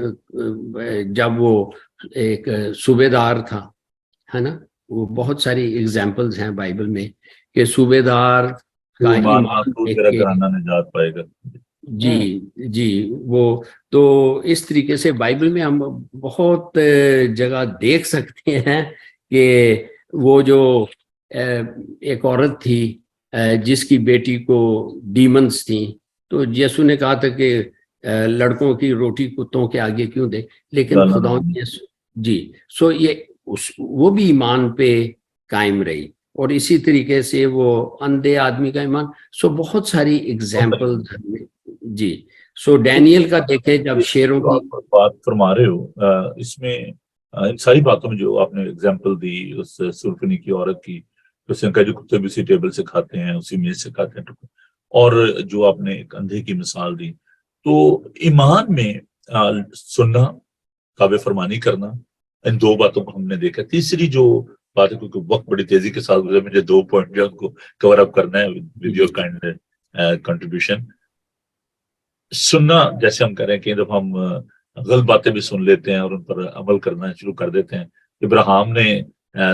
جب وہ ایک صوبے دار تھا, ہے نا, وہ بہت ساری ایگزامپلز ہیں بائبل میں کہ صوبے دار کا ایمان دیکھ کے نجات پائے گا. جی وہ تو اس طریقے سے بائبل میں ہم بہت جگہ دیکھ سکتے ہیں کہ وہ جو ایک عورت تھی جس کی بیٹی کو ڈیمنز تھیں, تو یسوع نے کہا تھا کہ لڑکوں کی روٹی کتوں کے آگے کیوں دے, لیکن خدا وہ بھی ایمان پہ قائم رہی, اور اسی طریقے سے وہ اندھے آدمی کا ایمان. بہت ساری ایگزامپل جی. ڈینیل کا دیکھیں جب شیروں کی بات فرما رہے ہو, اس میں ان ساری باتوں میں جو آپ نے ایگزامپل دی اس سرفنی کی عورت کی, اس نے کہا جو کتے بھی اسی ٹیبل سے کھاتے ہیں اسی میز سے کھاتے ہیں, اور جو آپ نے ایک اندھے کی مثال دی, تو ایمان میں سننا, تابع فرمانی کرنا, ان دو باتوں کو ہم نے دیکھا. تیسری جو بات ہے, کیونکہ وقت بڑی تیزی کے ساتھ گزرا, مجھے 2 پوائنٹ جو کو کور اپ کرنا ہے ود یور کائنڈ کنٹریبیوشن. سننا جیسے ہم کہہ رہے ہیں کہ جب ہم غلط باتیں بھی سن لیتے ہیں اور ان پر عمل کرنا شروع کر دیتے ہیں. ابراہیم نے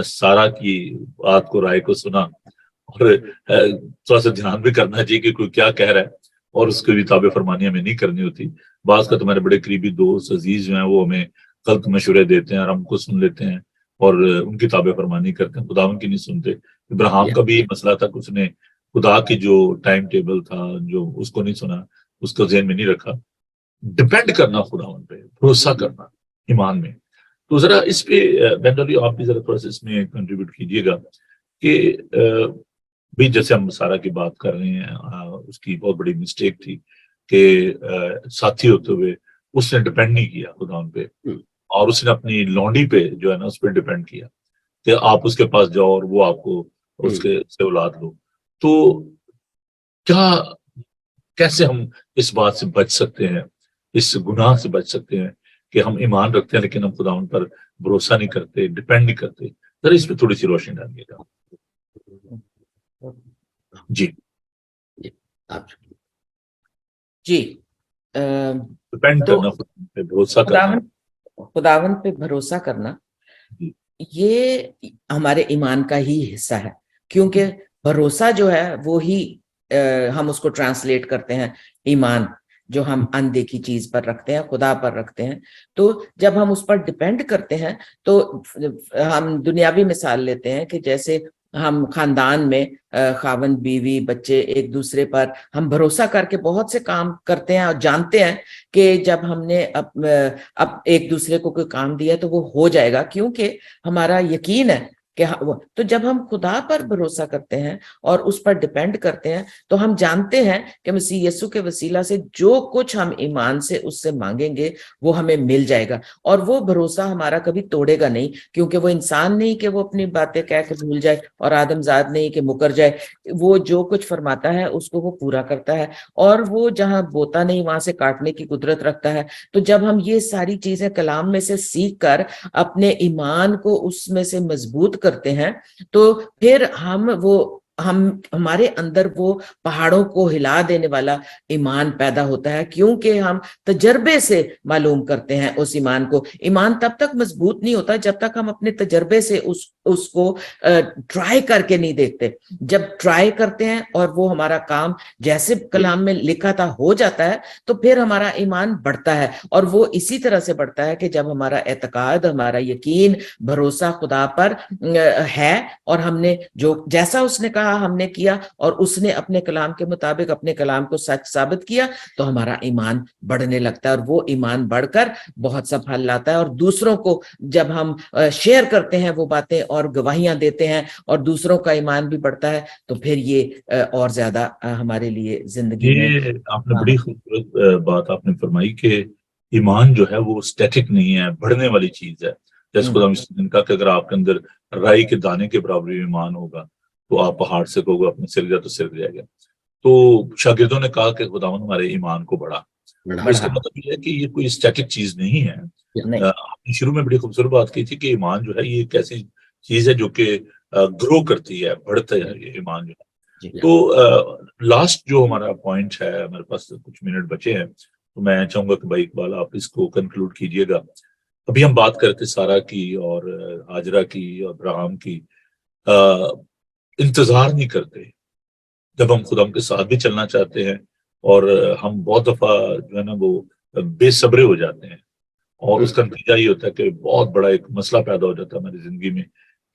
سارا کی بات کو, رائے کو سنا, اور تھوڑا سا دھیان بھی کرنا چاہیے کہ کوئی کیا کہہ رہا ہے, اور اس کی بھی تابع فرمانی ہمیں نہیں کرنی ہوتی. بعض کا تمہارے بڑے قریبی دوست عزیز جو ہیں وہ ہمیں غلط مشورے دیتے ہیں اور ہم کو سن لیتے ہیں اور ان کی تابع فرمانی کرتے ہیں, خدا ان کی نہیں سنتے. ابراہیم کا بھی یہ مسئلہ تھا کہ اس نے خدا کی جو ٹائم ٹیبل تھا جو اس کو نہیں سنا, اس کو ذہن میں نہیں رکھا. ڈپینڈ کرنا خداوند پہ, بھروسہ کرنا ایمان میں. تو ذرا اس پہ بہتری آپ بھی ذرا تھوڑا سا اس میں کنٹریبیوٹ کیجیے گا کہ بھی جیسے ہم سارا کی بات کر رہے ہیں, اس کی بہت بڑی مسٹیک تھی کہ ساتھی ہوتے ہوئے اس نے ڈپینڈ نہیں کیا خداوند پہ, اور اس نے اپنی لونڈی پہ جو ہے نا اس پہ ڈپینڈ کیا کہ آپ اس کے پاس جاؤ اور وہ آپ کو اس کے سے اولاد لو. تو کیسے ہم اس بات سے بچ سکتے ہیں, اس گناہ سے بچ سکتے ہیں کہ ہم ایمان رکھتے ہیں لیکن ہم خدا ان پر بھروسہ نہیں کرتے, ڈپینڈ نہیں کرتے؟ ذرا اس پہ تھوڑی سی روشنی ڈالیے گا. جی جی ڈپینڈ کرنا, بھروسہ کرنا, خداوند پہ بھروسہ کرنا, یہ ہمارے ایمان کا ہی حصہ ہے. کیونکہ بھروسہ جو ہے وہی ہم اس کو ٹرانسلیٹ کرتے ہیں ایمان, جو ہم اندیکھی چیز پر رکھتے ہیں, خدا پر رکھتے ہیں. تو جب ہم اس پر ڈپینڈ کرتے ہیں تو ہم دنیاوی مثال لیتے ہیں کہ جیسے ہم خاندان میں خاوند بیوی بچے ایک دوسرے پر ہم بھروسہ کر کے بہت سے کام کرتے ہیں اور جانتے ہیں کہ جب ہم نے اب ایک دوسرے کو کوئی کام دیا تو وہ ہو جائے گا, کیونکہ ہمارا یقین ہے کہ تو جب ہم خدا پر بھروسہ کرتے ہیں اور اس پر ڈپینڈ کرتے ہیں تو ہم جانتے ہیں کہ مسیح یسوع کے وسیلہ سے جو کچھ ہم ایمان سے اس سے مانگیں گے وہ ہمیں مل جائے گا. اور وہ بھروسہ ہمارا کبھی توڑے گا نہیں, کیونکہ وہ انسان نہیں کہ وہ اپنی باتیں کہہ کے بھول جائے, اور آدم زاد نہیں کہ مکر جائے. وہ جو کچھ فرماتا ہے اس کو وہ پورا کرتا ہے, اور وہ جہاں بوتا نہیں وہاں سے کاٹنے کی قدرت رکھتا ہے. تو جب ہم یہ ساری چیزیں کلام میں سے سیکھ کر اپنے ایمان کو اس میں سے مضبوط کرتے ہیں تو پھر ہمارے اندر وہ پہاڑوں کو ہلا دینے والا ایمان پیدا ہوتا ہے, کیونکہ ہم تجربے سے معلوم کرتے ہیں اس ایمان کو. ایمان تب تک مضبوط نہیں ہوتا جب تک ہم اپنے تجربے سے اس کو ٹرائی کر کے نہیں دیکھتے. جب ٹرائی کرتے ہیں اور وہ ہمارا کام جیسے کلام میں لکھا تھا ہو جاتا ہے تو پھر ہمارا ایمان بڑھتا ہے. اور وہ اسی طرح سے بڑھتا ہے کہ جب ہمارا اعتقاد, ہمارا یقین, بھروسہ خدا پر ہے, اور ہم نے جو جیسا اس نے کہا کہا ہم نے کیا اور اس نے اپنے کلام کے مطابق اپنے کلام کو سچ ثابت کیا تو ہمارا ایمان بڑھنے لگتا ہے اور وہ ایمان بڑھ کر بہت سا پھل لاتا ہے. اور دوسروں کو جب ہم شیئر کرتے ہیں وہ باتیں اور گواہیاں دیتے ہیں اور دوسروں کا ایمان بھی بڑھتا ہے تو پھر یہ اور زیادہ ہمارے لیے زندگی میں. یہ آپ نے بڑی خوبصورت بات آپ نے فرمائی کہ ایمان جو ہے وہ اسٹیٹک نہیں ہے، بڑھنے والی چیز ہے. جیسے خدا نے کہا کہ اگر آپ کے اندر رائی کے دانے کے برابر ایمان ہوگا تو آپ پہاڑ سے کہو گے اپنے سر گیا تو سر جائے گا. تو شاگردوں نے کہا کہ خداوند ہمارے ایمان کو بڑھا. اس کا مطلب یہ ہے کہ یہ کوئی اسٹیٹک چیز نہیں ہے. آپ نے شروع میں بڑی خوبصورت بات کی تھی کہ ایمان جو ہے یہ ایک ایسی چیز ہے جو کہ گرو کرتی ہے، بڑھتا ہے یہ ایمان جو ہے. تو لاسٹ جو ہمارا پوائنٹ ہے، ہمارے پاس کچھ منٹ بچے ہیں تو میں چاہوں گا کہ بھائی اقبال آپ اس کو کنکلوڈ کیجئے گا. ابھی ہم بات کرتے سارا کی اور ہاجرہ کی اور ابراہیم کی. انتظار نہیں کرتے جب ہم خدا کے ساتھ بھی چلنا چاہتے ہیں اور ہم بہت دفعہ جو ہے نا وہ بے صبرے ہو جاتے ہیں اور اس کا نتیجہ یہ ہوتا ہے کہ بہت بڑا ایک مسئلہ پیدا ہو جاتا ہے ہماری زندگی میں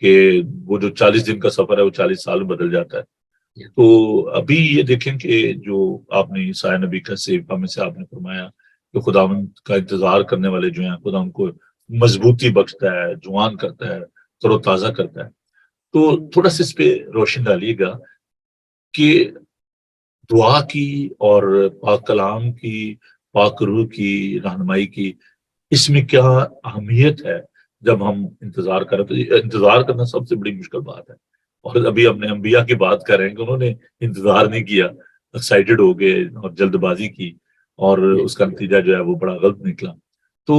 کہ وہ جو 40 دن کا سفر ہے وہ 40 سال میں بدل جاتا ہے. تو ابھی یہ دیکھیں کہ جو آپ نے عیسائی نبی کا صحیفہ میں سے آپ نے فرمایا کہ خداوند کا انتظار کرنے والے جو ہیں خدا ان کو مضبوطی بخشتا ہے، جوان کرتا ہے، تر و تازہ کرتا ہے. تو تھوڑا سا اس پہ روشن ڈالیے گا کہ دعا کی اور پاک کلام کی، پاک روح کی رہنمائی کی اس میں کیا اہمیت ہے جب ہم انتظار کریں. تو انتظار کرنا سب سے بڑی مشکل بات ہے. اور ابھی اپنے انبیاء کی بات کر رہے ہیں کہ انہوں نے انتظار نہیں کیا، ایکسائٹڈ ہو گئے اور جلد بازی کی اور اس کا نتیجہ جو ہے وہ بڑا غلط نکلا. تو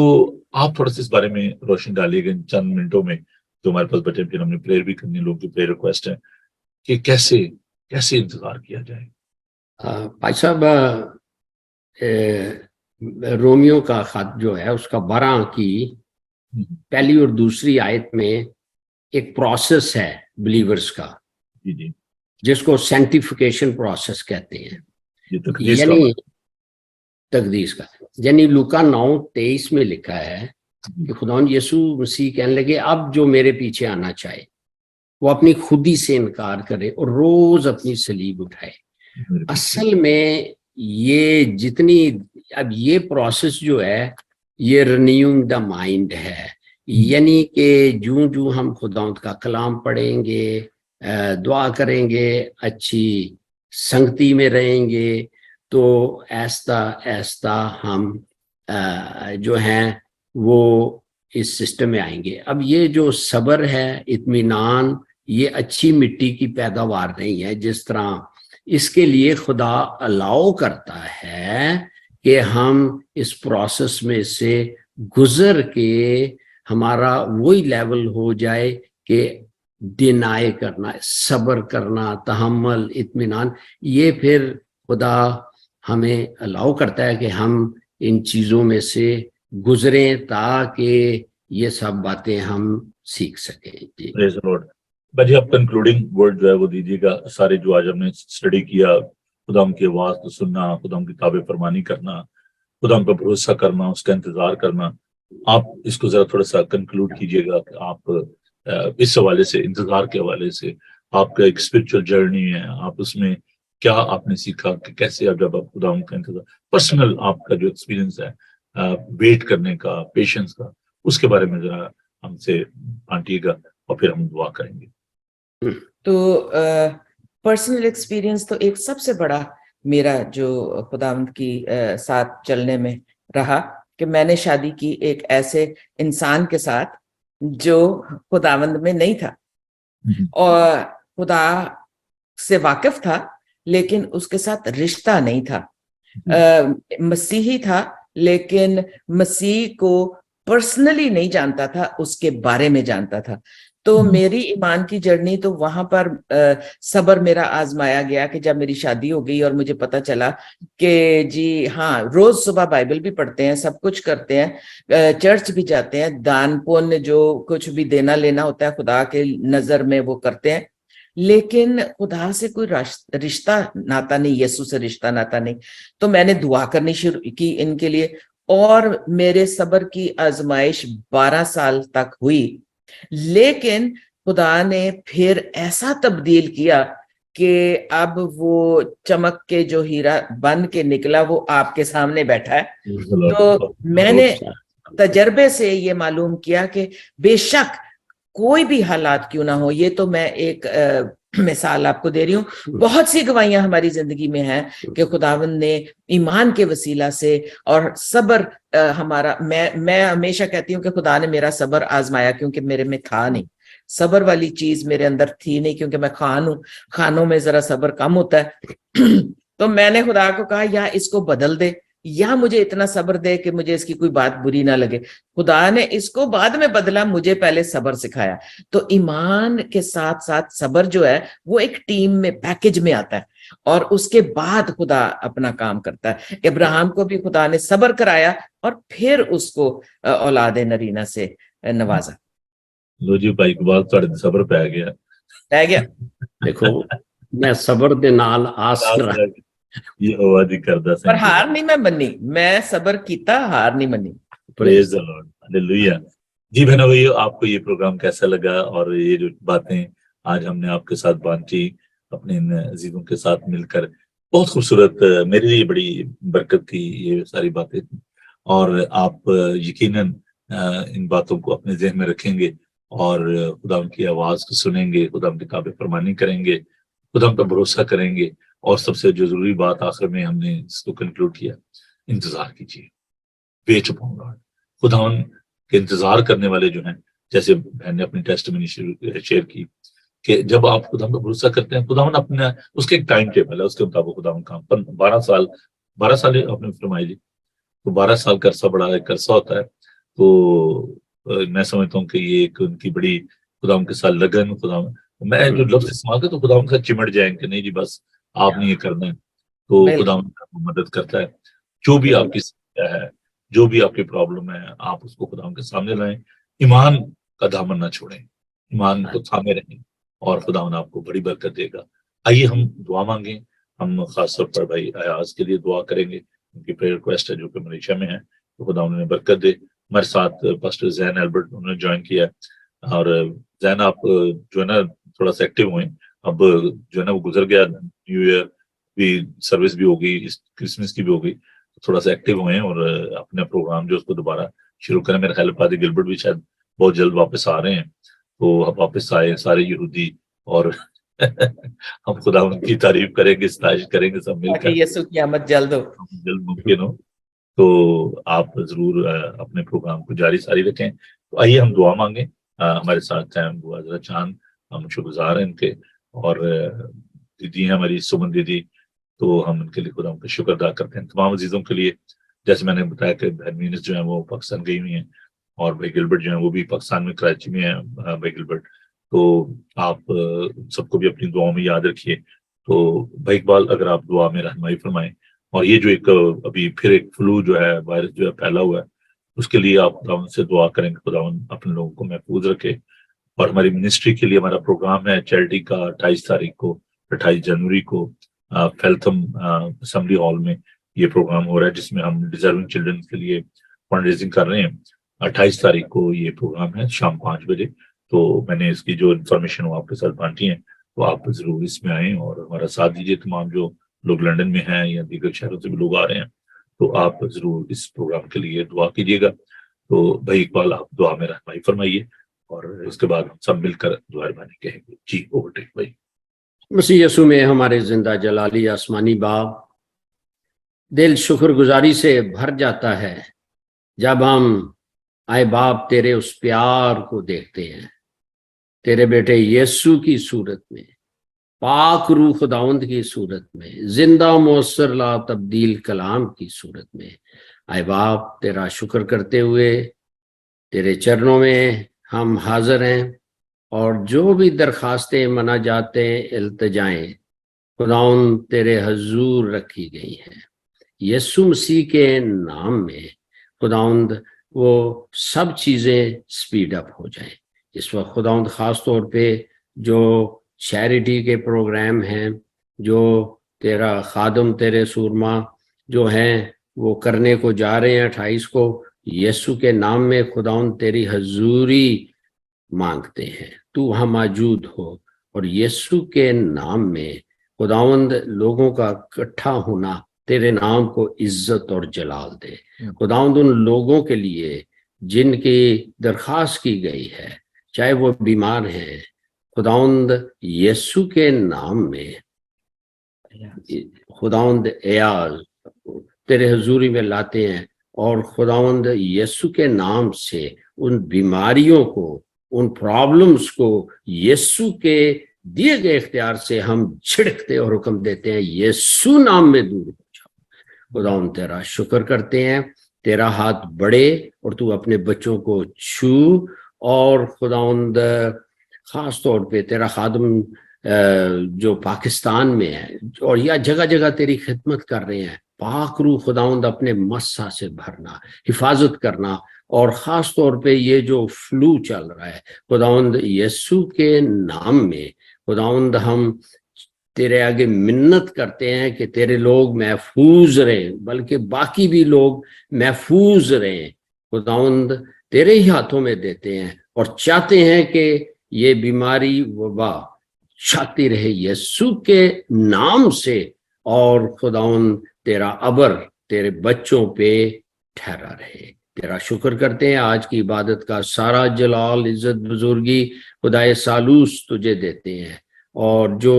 آپ تھوڑا سا اس بارے میں روشن ڈالیے گا ان چند منٹوں میں جو ہمارے پاس بچے. پھر ہم نے پریئر بھی کرنی، لوگوں کی پریئر ریکویسٹ ہے کہ کیسے انتظار کیا جائے. بھائی صاحب رومیو کا خط جو ہے اس کا 12 کی پہلی اور دوسری آیت میں ایک پروسیس ہے بلیورز کا جی جس کو سینٹیفیکیشن پروسیس کہتے ہیں، یعنی تقدیس کا. یعنی لوکا 9:23 میں لکھا ہے کہ خداوند یسوع مسیح کہنے لگے اب جو میرے پیچھے آنا چاہے وہ اپنی خودی سے انکار کرے اور روز اپنی صلیب اٹھائے. اصل میں یہ جتنی اب یہ پروسیس جو ہے یہ رینیوئنگ دا مائنڈ ہے. یعنی کہ جو ہم خداوند کا کلام پڑھیں گے، دعا کریں گے، اچھی سنگتی میں رہیں گے تو ایسا ایسا ہم جو ہیں وہ اس سسٹم میں آئیں گے. اب یہ جو صبر ہے، اطمینان، یہ اچھی مٹی کی پیداوار نہیں ہے. جس طرح اس کے لیے خدا الاؤ کرتا ہے کہ ہم اس پروسیس میں سے گزر کے ہمارا وہی لیول ہو جائے کہ ڈینائی کرنا، صبر کرنا، تحمل، اطمینان. یہ پھر خدا ہمیں الاؤ کرتا ہے کہ ہم ان چیزوں میں سے گزریں تاکہ یہ سب باتیں ہم سیکھ سکیں. بھائی آپ کنکلوڈنگ ورڈ جو ہے وہ دیجیے گا. سارے جو آج ہم نے اسٹڈی کیا، خدا کی آواز کو سننا، خدا کی تابع فرمانی کرنا، خدا کا بھروسہ کرنا، اس کا انتظار کرنا، آپ اس کو ذرا تھوڑا سا کنکلوڈ کیجیے گا کہ آپ اس حوالے سے، انتظار کے حوالے سے آپ کا ایک اسپرچل جرنی ہے، آپ اس میں کیا آپ نے سیکھا کہ کیسے اب جب آپ خدا کا انتظار، پرسنل آپ کا جو ایکسپیرینس ہے ویٹ کرنے کا، پیشنس کا، اس کے بارے میں ذرا ہم سے بانٹیے گا اور پھر ہم دعا کریں گے. تو پرسنل ایکسپیرینس تو ایک سب سے بڑا میرا جو خداوند کی ساتھ چلنے میں رہا کہ میں نے شادی کی ایک ایسے انسان کے ساتھ جو خداوند میں نہیں تھا اور خدا سے واقف تھا لیکن اس کے ساتھ رشتہ نہیں تھا. مسیحی تھا لیکن مسیح کو پرسنلی نہیں جانتا تھا، اس کے بارے میں جانتا تھا. تو میری ایمان کی جرنی تو وہاں پر صبر میرا آزمایا گیا کہ جب میری شادی ہو گئی اور مجھے پتا چلا کہ جی ہاں روز صبح بائبل بھی پڑھتے ہیں، سب کچھ کرتے ہیں، چرچ بھی جاتے ہیں، دان پون جو کچھ بھی دینا لینا ہوتا ہے خدا کے نظر میں وہ کرتے ہیں، لیکن خدا سے کوئی رشتہ ناتا نہیں، یسوع سے رشتہ ناتا نہیں. تو میں نے دعا کرنی شروع کی ان کے لیے اور میرے صبر کی آزمائش 12 سال تک ہوئی. لیکن خدا نے پھر ایسا تبدیل کیا کہ اب وہ چمک کے جو ہیرا بن کے نکلا وہ آپ کے سامنے بیٹھا ہے. تو میں نے تجربے سے یہ معلوم کیا کہ بے شک کوئی بھی حالات کیوں نہ ہو, یہ تو میں ایک مثال آپ کو دے رہی ہوں, بہت سی گواہیاں ہماری زندگی میں ہیں کہ خداوند نے ایمان کے وسیلہ سے اور صبر ہمارا, میں ہمیشہ کہتی ہوں کہ خدا نے میرا صبر آزمایا کیونکہ میرے میں تھا نہیں, صبر والی چیز میرے اندر تھی نہیں کیونکہ میں خان ہوں, خانوں میں ذرا صبر کم ہوتا ہے. تو میں نے خدا کو کہا یا اس کو بدل دے یا مجھے اتنا صبر دے کہ مجھے اس کی کوئی بات بری نہ لگے. خدا نے اس کو بعد میں بدلا, مجھے پہلے صبر سکھایا. تو ایمان کے ساتھ ساتھ صبر جو ہے وہ ایک ٹیم میں پیکج میں آتا ہے اور اس کے بعد خدا اپنا کام کرتا ہے. ابراہیم کو بھی خدا نے صبر کرایا اور پھر اس کو اولاد نرینہ سے نوازا. لو جی بھائی اقبال تھوڑے صبر پہ گیا رہ گیا. دیکھو میں صبر دے نال آس رہا یہ ہوا دی کردا پر ہار نہیں میں منی, میں صبر کیتا, ہار نہیں منی. پریز دی لارڈ, ہاللویا. جی بہنوں بھائیو, آپ کو یہ پروگرام کیسا لگا اور یہ جو باتیں آج ہم نے آپ کے ساتھ بانٹی اپنے ان عزیزوں کے ساتھ مل کر, بہت خوبصورت, میرے لیے بڑی برکت تھی یہ ساری باتیں. اور آپ یقیناً ان باتوں کو اپنے ذہن میں رکھیں گے اور خدا کی آواز کو سنیں گے, خدا کی تابع فرمانی کریں گے, خدا پر بھروسہ کریں گے. اور سب سے جو ضروری بات آخر میں ہم نے اس کو کنکلوڈ کیا, انتظار کیجیے, ویٹ اپون گاڈ. خدا کے انتظار کرنے والے جو ہیں, جیسے بہن نے اپنی ٹیسٹمنی شیئر کی کہ جب آپ خدا پر بھروسہ کرتے ہیں, خدا اپنا اس کے ایک ٹائم ٹیبل ہے, اس کے مطابق خدا کام 12 سال آپ نے فرمائی جی, تو 12 سال کا عرصہ بڑا ایک عرصہ ہوتا ہے. تو میں سمجھتا ہوں کہ یہ ایک ان کی بڑی خدا کے ساتھ لگن, خدا میں جو لفظ استعمال کرتا تو خدا کے ساتھ چمٹ جائیں کہ نہیں جی بس آپ نے یہ کرنا ہے. تو خدا مدد کرتا ہے. جو بھی آپ کی سمسیا ہے, جو بھی آپ کی پرابلم ہے, آپ اس کو خدا کے سامنے لائیں, ایمان کا دامن نہ چھوڑیں, ایمان کو تھامے رہیں اور خدا آپ کو بڑی برکت دے گا. آئیے ہم دعا مانگیں. ہم خاص طور پر بھائی ایاز کے لیے دعا کریں گے, ان کی پریئر ریکویسٹ ہے جو کہ ملیشیا میں ہے, تو خدا انہوں نے برکت دے. ہمارے ساتھ پاسٹر زین البرٹ انہوں نے جوائن کیا, اور زین آپ جو ہے نا تھوڑا سا ایکٹیو ہوئے, اب جو ہے نا وہ گزر گیا, نیو ایئر بھی سروس بھی ہوگی, کرسمس کی بھی ہوگی, تھوڑا سا ایکٹیو ہوئے ہیں اور اپنا پروگرام جو اس کو دوبارہ شروع کریں. میرے خیال پادری گلبرٹ بھی شاید بہت جلد واپس آ رہے ہیں, تو اب واپس آئے سارے یہودی اور ہم خدا ان کی تعریف کریں گے, ستائش کریں گے سب مل کر, یسوع کی آمد جلد ہو, جلد ممکن ہو. تو آپ ضرور اپنے پروگرام کو جاری ساری رکھیں. تو آئیے ہم دعا مانگیں. ہمارے ساتھ ہیں وہ حضرت چاند, ہم شکر گزار ہیں ان کے, اور دیدی ہیں ہماری سمن دیدی, تو ہم ان کے لیے خدا کا شکر ادا کرتے ہیں. تمام عزیزوں کے لیے جیسے میں نے بتایا کہ بہن مینس جو ہیں وہ پاکستان گئی ہوئی ہیں, اور بھائی گلبرٹ جو ہیں وہ بھی پاکستان میں کراچی میں ہیں. بھائی گلبرٹ, تو آپ سب کو بھی اپنی دعاؤں میں یاد رکھیے. تو بھائی اقبال اگر آپ دعا میں رہنمائی فرمائیں, اور یہ جو ایک ابھی پھر ایک فلو جو ہے وائرس جو ہے پھیلا ہوا ہے, اس کے لیے آپ خداوند سے دعا کریں کہ خداوند اپنے لوگوں کو محفوظ رکھے. اور ہماری منسٹری کے لیے ہمارا پروگرام ہے چیریٹی کا 28 تاریخ کو, 28 جنوری کو فیلتھم اسمبلی ہال میں یہ پروگرام ہو رہا ہے, جس میں ہم ڈیزرونگ چلڈرن کے لیے فنڈ ریزنگ کر رہے ہیں. 28 تاریخ کو یہ پروگرام ہے شام 5 بجے. تو میں نے اس کی جو انفارمیشن وہ آپ کے ساتھ بانٹی ہیں, تو آپ ضرور اس میں آئیں اور ہمارا ساتھ دیجیے. تمام جو لوگ لندن میں ہیں یا دیگر شہروں سے بھی لوگ آ رہے ہیں, تو آپ ضرور اس پروگرام کے لیے دعا کیجیے گا. تو بھائی اقبال آپ دعا میں رہنمائی فرمائیے, اور اس کے بعد ہم سب مل کر دعا رحمانی کہیں گے. جی اوور ٹیک بھائی. مسیح یسوع میں ہمارے زندہ جلالی آسمانی باپ, دل شکر گزاری سے بھر جاتا ہے جب ہم آئے باپ تیرے اس پیار کو دیکھتے ہیں, تیرے بیٹے یسوع کی صورت میں, پاک روح خداوند کی صورت میں, زندہ مؤثر لا تبدیل کلام کی صورت میں. آئے باپ تیرا شکر کرتے ہوئے تیرے چرنوں میں ہم حاضر ہیں, اور جو بھی درخواستیں مناجاتیں التجائیں خداوند تیرے حضور رکھی گئی ہیں, یسوع مسیح کے نام میں خداوند وہ سب چیزیں سپیڈ اپ ہو جائیں. اس وقت خداوند خاص طور پہ جو چیریٹی کے پروگرام ہیں, جو تیرا خادم تیرے سورما جو ہیں وہ کرنے کو جا رہے ہیں 28 کو, یسوع کے نام میں خداوند تیری حضوری مانگتے ہیں, تو وہاں موجود ہو, اور یسوع کے نام میں خداوند لوگوں کا اکٹھا ہونا تیرے نام کو عزت اور جلال دے. خداوند ان لوگوں کے لیے جن کی درخواست کی گئی ہے چاہے وہ بیمار ہیں خداوند یسوع کے نام میں خداوند ایاز تیرے حضوری میں لاتے ہیں اور خداوند یسوع کے نام سے ان بیماریوں کو ان پرابلمز کو یسوع کے دیے گئے اختیار سے ہم چھڑکتے اور حکم دیتے ہیں یسوع نام میں دور ہو جاؤ. خداوند تیرا شکر کرتے ہیں تیرا ہاتھ بڑھے اور تو اپنے بچوں کو چھو اور خداوند خاص طور پہ تیرا خادم جو پاکستان میں ہے اور یا جگہ جگہ تیری خدمت کر رہے ہیں پاک روح خداوند اپنے مسا سے بھرنا حفاظت کرنا اور خاص طور پہ یہ جو فلو چل رہا ہے خداوند یسوع کے نام میں خداوند ہم تیرے آگے منت کرتے ہیں کہ تیرے لوگ محفوظ رہیں بلکہ باقی بھی لوگ محفوظ رہیں. خداوند تیرے ہی ہاتھوں میں دیتے ہیں اور چاہتے ہیں کہ یہ بیماری وبا چھاتی رہے یسوع کے نام سے اور خداوند تیرا ابر تیرے بچوں پہ ٹھہرا رہے. تیرا شکر کرتے ہیں آج کی عبادت کا سارا جلال عزت بزرگی خدائے سالوس تجھے دیتے ہیں اور جو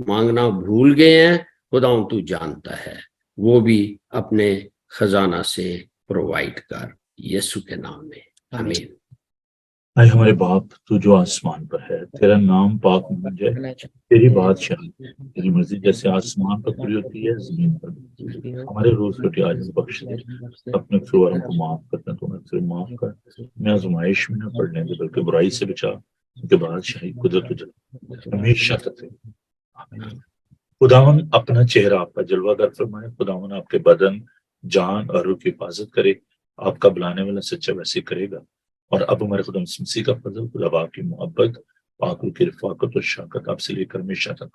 مانگنا بھول گئے ہیں خداوند تو جانتا ہے وہ بھی اپنے خزانہ سے پرووائڈ کر یسوع کے نام میں آمین. اے ہمارے باپ تو جو آسمان پر ہے تیرا نام پاک ہو جائے تیری بادشاہی تیری مرضی جیسے آسمان پر پوری ہوتی ہے زمین پر بھی. ہمارے روز روٹی آج ہمیں بخش دے اپنے قصورواروں کو معاف کرتے ہیں تو ہمیں پھر معاف کر ہمیں آزمائش میں نہ پڑنے دے بلکہ برائی سے بچا کیونکہ بادشاہی قدرت و جلال ہمیشہ تک ہے. آمین. خداوند اپنا چہرہ آپ کا جلوہ گر فرمائے. خداوند آپ کے بدن جان اور روح کی حفاظت کرے. آپ کا بلانے والا سچا ویسے کرے گا. اور اب ہمارے خدا مسیح کا فضل خدا باپ کی محبت پاک روح کی رفاقت اور شفقت آپ سے لے کر ہمیشہ تک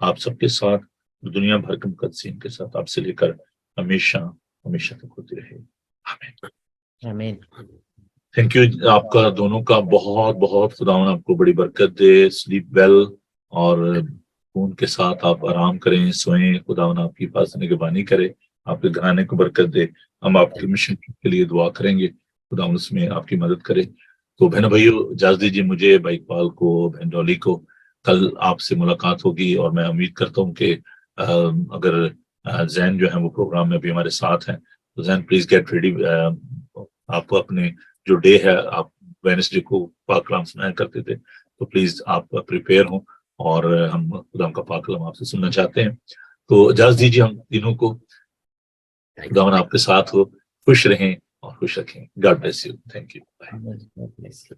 آپ سب کے ساتھ دنیا بھر کے مقدسین کے ساتھ آپ سے لے کر ہمیشہ ہمیشہ تک ہوتی رہے. آمین. آمین. تھینک یو آپ کا دونوں کا بہت بہت. خداوند آپ کو بڑی برکت دے. سلیپ ویل اور خون کے ساتھ آپ آرام کریں سوئیں. خداوند آپ کی حفاظت نگہبانی کرے آپ کے گھرانے کو برکت دے. ہم آپ کے مشن کے لیے دعا کریں گے خداوند اس میں آپ کی مدد کرے. تو بہنوں بھائیو اجازت دیجیے مجھے بھائی اقبال کو بہن ڈولی کو. کل آپ سے ملاقات ہوگی اور میں امید کرتا ہوں کہ اگر زین جو ہے وہ پروگرام میں بھی ہمارے ساتھ ہیں تو زین پلیز گیٹ ریڈی. آپ کو اپنے جو ڈے ہے آپ وینسڈے کو پاک کلام سنایا کرتے تھے تو پلیز آپ پریپیئر ہوں اور ہم خدا کا پاک کلام آپ سے سننا چاہتے ہیں. تو اجازت دیجیے ہم تینوں کو. خداوند آپ کے ساتھ ہو. خوش رہیں اور خوش رکھیں. God bless you. Thank you. God bless you.